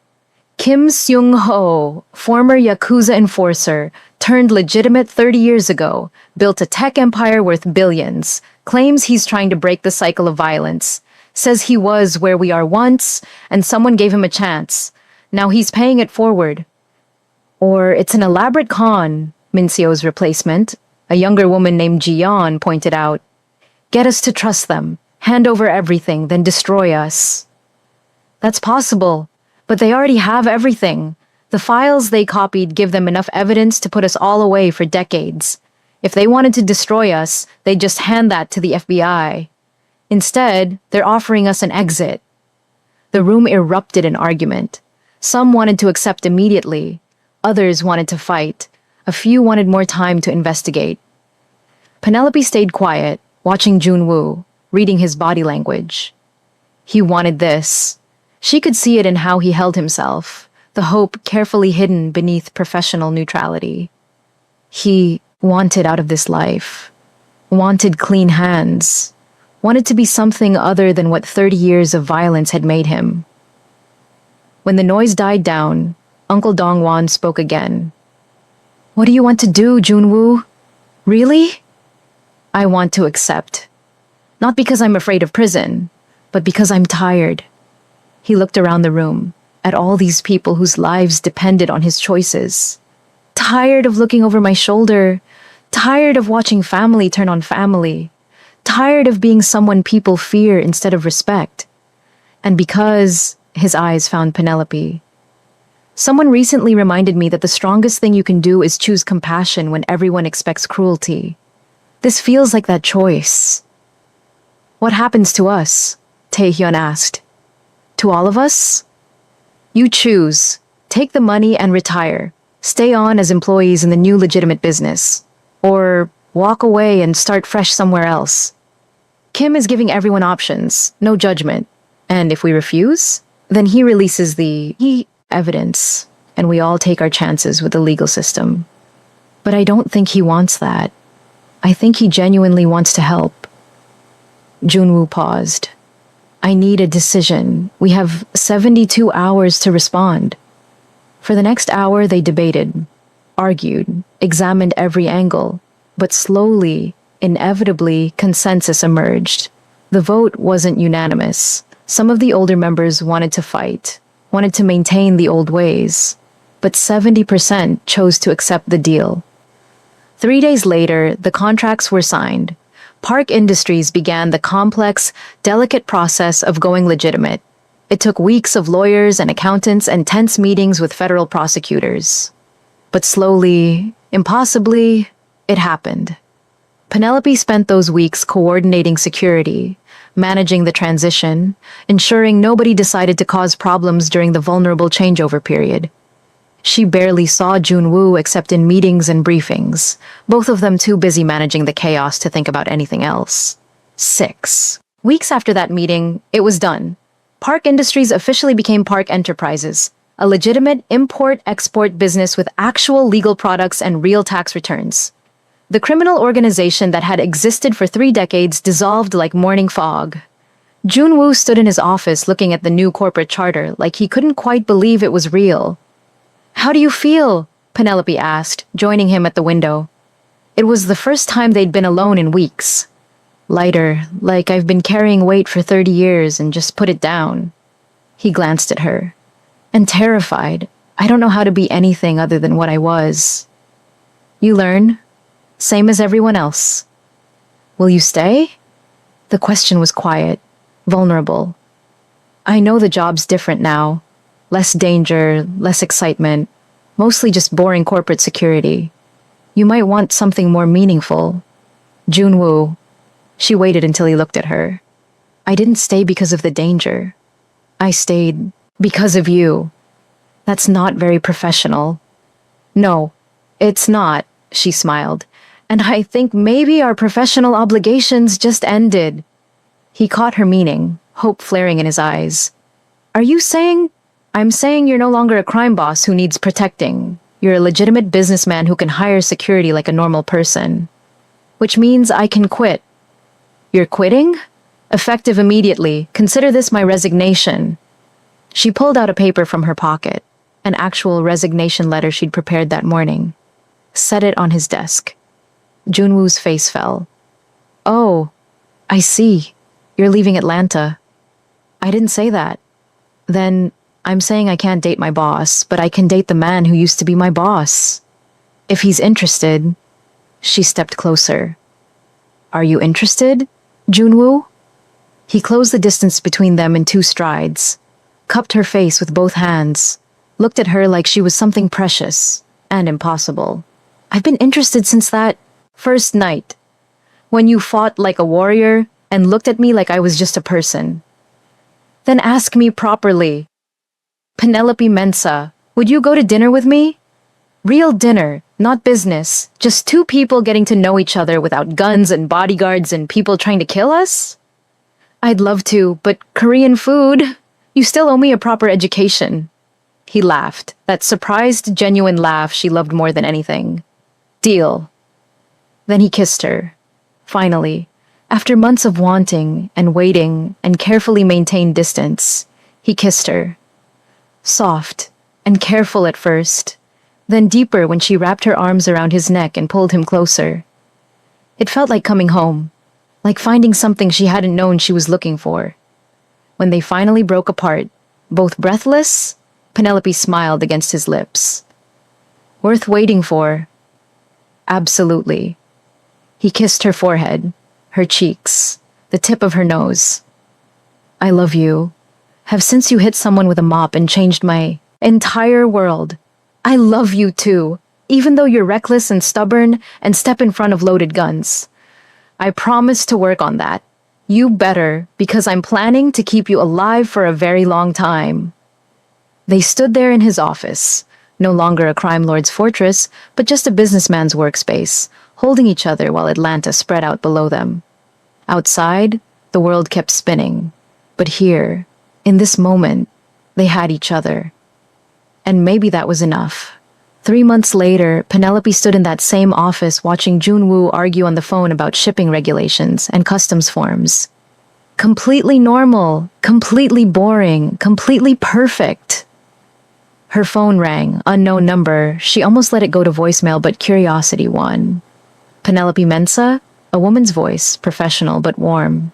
Kim Seung-ho, former Yakuza enforcer, turned legitimate 30 years ago, built a tech empire worth billions, claims he's trying to break the cycle of violence, says he was where we are once, and someone gave him a chance. Now he's paying it forward. Or it's an elaborate con, Minseo's replacement, a younger woman named Jiyeon, pointed out. Get us to trust them, hand over everything, then destroy us. That's possible, but they already have everything. The files they copied give them enough evidence to put us all away for decades. If they wanted to destroy us, they'd just hand that to the FBI. Instead, they're offering us an exit. The room erupted in argument. Some wanted to accept immediately. Others wanted to fight. A few wanted more time to investigate. Penelope stayed quiet, watching Junwoo, reading his body language. He wanted this. She could see it in how he held himself, the hope carefully hidden beneath professional neutrality. He wanted out of this life, wanted clean hands, wanted to be something other than what 30 years of violence had made him. When the noise died down, Uncle Dongwon spoke again. What do you want to do, Junwoo? Really? I want to accept. Not because I'm afraid of prison, but because I'm tired. He looked around the room, at all these people whose lives depended on his choices. Tired of looking over my shoulder, tired of watching family turn on family, tired of being someone people fear instead of respect. And because his eyes found Penelope. Someone recently reminded me that the strongest thing you can do is choose compassion when everyone expects cruelty. This feels like that choice. What happens to us? Taehyun asked. To all of us? You choose. Take the money and retire. Stay on as employees in the new legitimate business. Or walk away and start fresh somewhere else. Kim is giving everyone options, no judgment. And if we refuse, then he releases the evidence, and we all take our chances with the legal system. But I don't think he wants that. I think he genuinely wants to help. Junwoo paused. I need a decision. We have 72 hours to respond. For the next hour, they debated, argued, examined every angle, but slowly, inevitably, consensus emerged. The vote wasn't unanimous. Some of the older members wanted to fight, wanted to maintain the old ways, but 70% chose to accept the deal. 3 days later, the contracts were signed. Park Industries began the complex, delicate process of going legitimate. It took weeks of lawyers and accountants and tense meetings with federal prosecutors. But slowly, impossibly, it happened. Penelope spent those weeks coordinating security, managing the transition, ensuring nobody decided to cause problems during the vulnerable changeover period. She barely saw Junwoo except in meetings and briefings, both of them too busy managing the chaos to think about anything else. 6 weeks after that meeting, it was done. Park Industries officially became Park Enterprises, a legitimate import-export business with actual legal products and real tax returns. The criminal organization that had existed for 3 decades dissolved like morning fog. Junwoo stood in his office looking at the new corporate charter like he couldn't quite believe it was real. How do you feel? Penelope asked, joining him at the window. It was the first time they'd been alone in weeks. Lighter, like I've been carrying weight for 30 years and just put it down. He glanced at her. And terrified. I don't know how to be anything other than what I was. You learn. Same as everyone else. Will you stay? The question was quiet, vulnerable. I know the job's different now. Less danger, less excitement, mostly just boring corporate security. You might want something more meaningful. Junwoo. She waited until he looked at her. I didn't stay because of the danger. I stayed because of you. That's not very professional. No, it's not, she smiled. And I think maybe our professional obligations just ended. He caught her meaning, hope flaring in his eyes. Are you saying? I'm saying you're no longer a crime boss who needs protecting. You're a legitimate businessman who can hire security like a normal person. Which means I can quit. You're quitting? Effective immediately. Consider this my resignation. She pulled out a paper from her pocket, an actual resignation letter she'd prepared that morning. Set it on his desk. Junwoo's face fell. Oh, I see. You're leaving Atlanta. I didn't say that. Then I'm saying I can't date my boss, but I can date the man who used to be my boss. If he's interested. She stepped closer. Are you interested, Junwoo? He closed the distance between them in 2 strides, cupped her face with both hands, looked at her like she was something precious and impossible. I've been interested since that first night, when you fought like a warrior and looked at me like I was just a person. Then ask me properly. Penelope Mensah, would you go to dinner with me? Real dinner, not business, just 2 people getting to know each other without guns and bodyguards and people trying to kill us? I'd love to, but Korean food, you still owe me a proper education. He laughed, that surprised, genuine laugh she loved more than anything. Deal. Then he kissed her. Finally, after months of wanting and waiting and carefully maintained distance, he kissed her. Soft and careful at first, then deeper when she wrapped her arms around his neck and pulled him closer. It felt like coming home, like finding something she hadn't known she was looking for. When they finally broke apart, both breathless, Penelope smiled against his lips. Worth waiting for? Absolutely. He kissed her forehead, her cheeks, the tip of her nose. I love you. Have since you hit someone with a mop and changed my entire world. I love you too, even though you're reckless and stubborn and step in front of loaded guns. I promise to work on that. You better, because I'm planning to keep you alive for a very long time. They stood there in his office, no longer a crime lord's fortress, but just a businessman's workspace, holding each other while Atlanta spread out below them. Outside, the world kept spinning. But here, in this moment, they had each other. And maybe that was enough. 3 months later, Penelope stood in that same office watching Junwoo argue on the phone about shipping regulations and customs forms. Completely normal, completely boring, completely perfect. Her phone rang, unknown number. She almost let it go to voicemail, but curiosity won. Penelope Mensah? A woman's voice, professional but warm.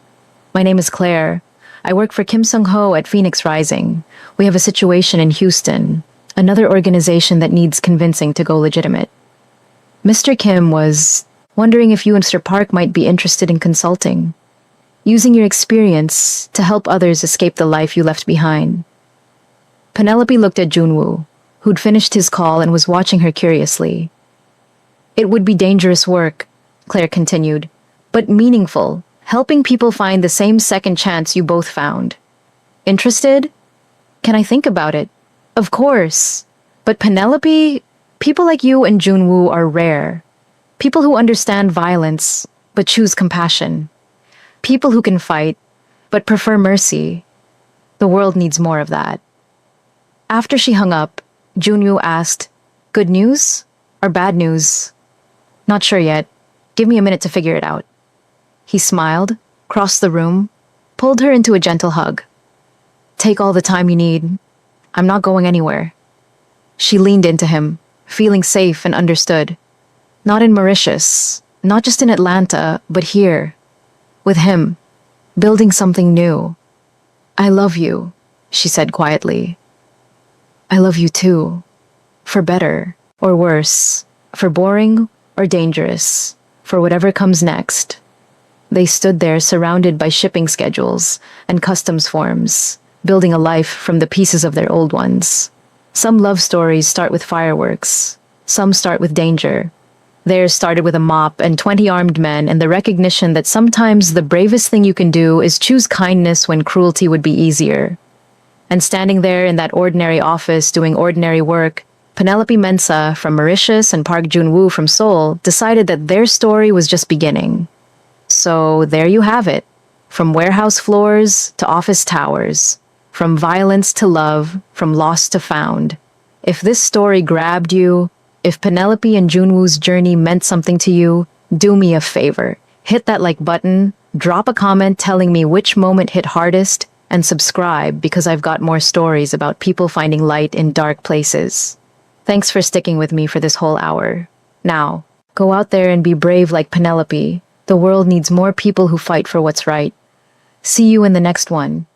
My name is Claire. I work for Kim Sung-ho at Phoenix Rising. We have a situation in Houston, another organization that needs convincing to go legitimate. Mr. Kim was wondering if you and Mr. Park might be interested in consulting, using your experience to help others escape the life you left behind. Penelope looked at Junwoo, who'd finished his call and was watching her curiously. It would be dangerous work, Claire continued, but meaningful, helping people find the same second chance you both found. Interested? Can I think about it? Of course. But Penelope, people like you and Junwoo are rare. People who understand violence, but choose compassion. People who can fight, but prefer mercy. The world needs more of that. After she hung up, Junwoo asked, good news or bad news? Not sure yet. Give me a minute to figure it out. He smiled, crossed the room, pulled her into a gentle hug. Take all the time you need. I'm not going anywhere. She leaned into him, feeling safe and understood. Not in Mauritius, not just in Atlanta, but here. With him, building something new. I love you, she said quietly. I love you too. For better or worse, for boring or dangerous, for whatever comes next. They stood there surrounded by shipping schedules and customs forms, building a life from the pieces of their old ones. Some love stories start with fireworks. Some start with danger. Theirs started with a mop and 20 armed men and the recognition that sometimes the bravest thing you can do is choose kindness when cruelty would be easier. And standing there in that ordinary office doing ordinary work, Penelope Mensah from Mauritius and Park Junwoo from Seoul decided that their story was just beginning. So there you have it. From warehouse floors to office towers. From violence to love, from lost to found. If this story grabbed you, if Penelope and Junwoo's journey meant something to you, do me a favor. Hit that like button, drop a comment telling me which moment hit hardest, and subscribe because I've got more stories about people finding light in dark places. Thanks for sticking with me for this whole hour. Now, go out there and be brave like Penelope. The world needs more people who fight for what's right. See you in the next one.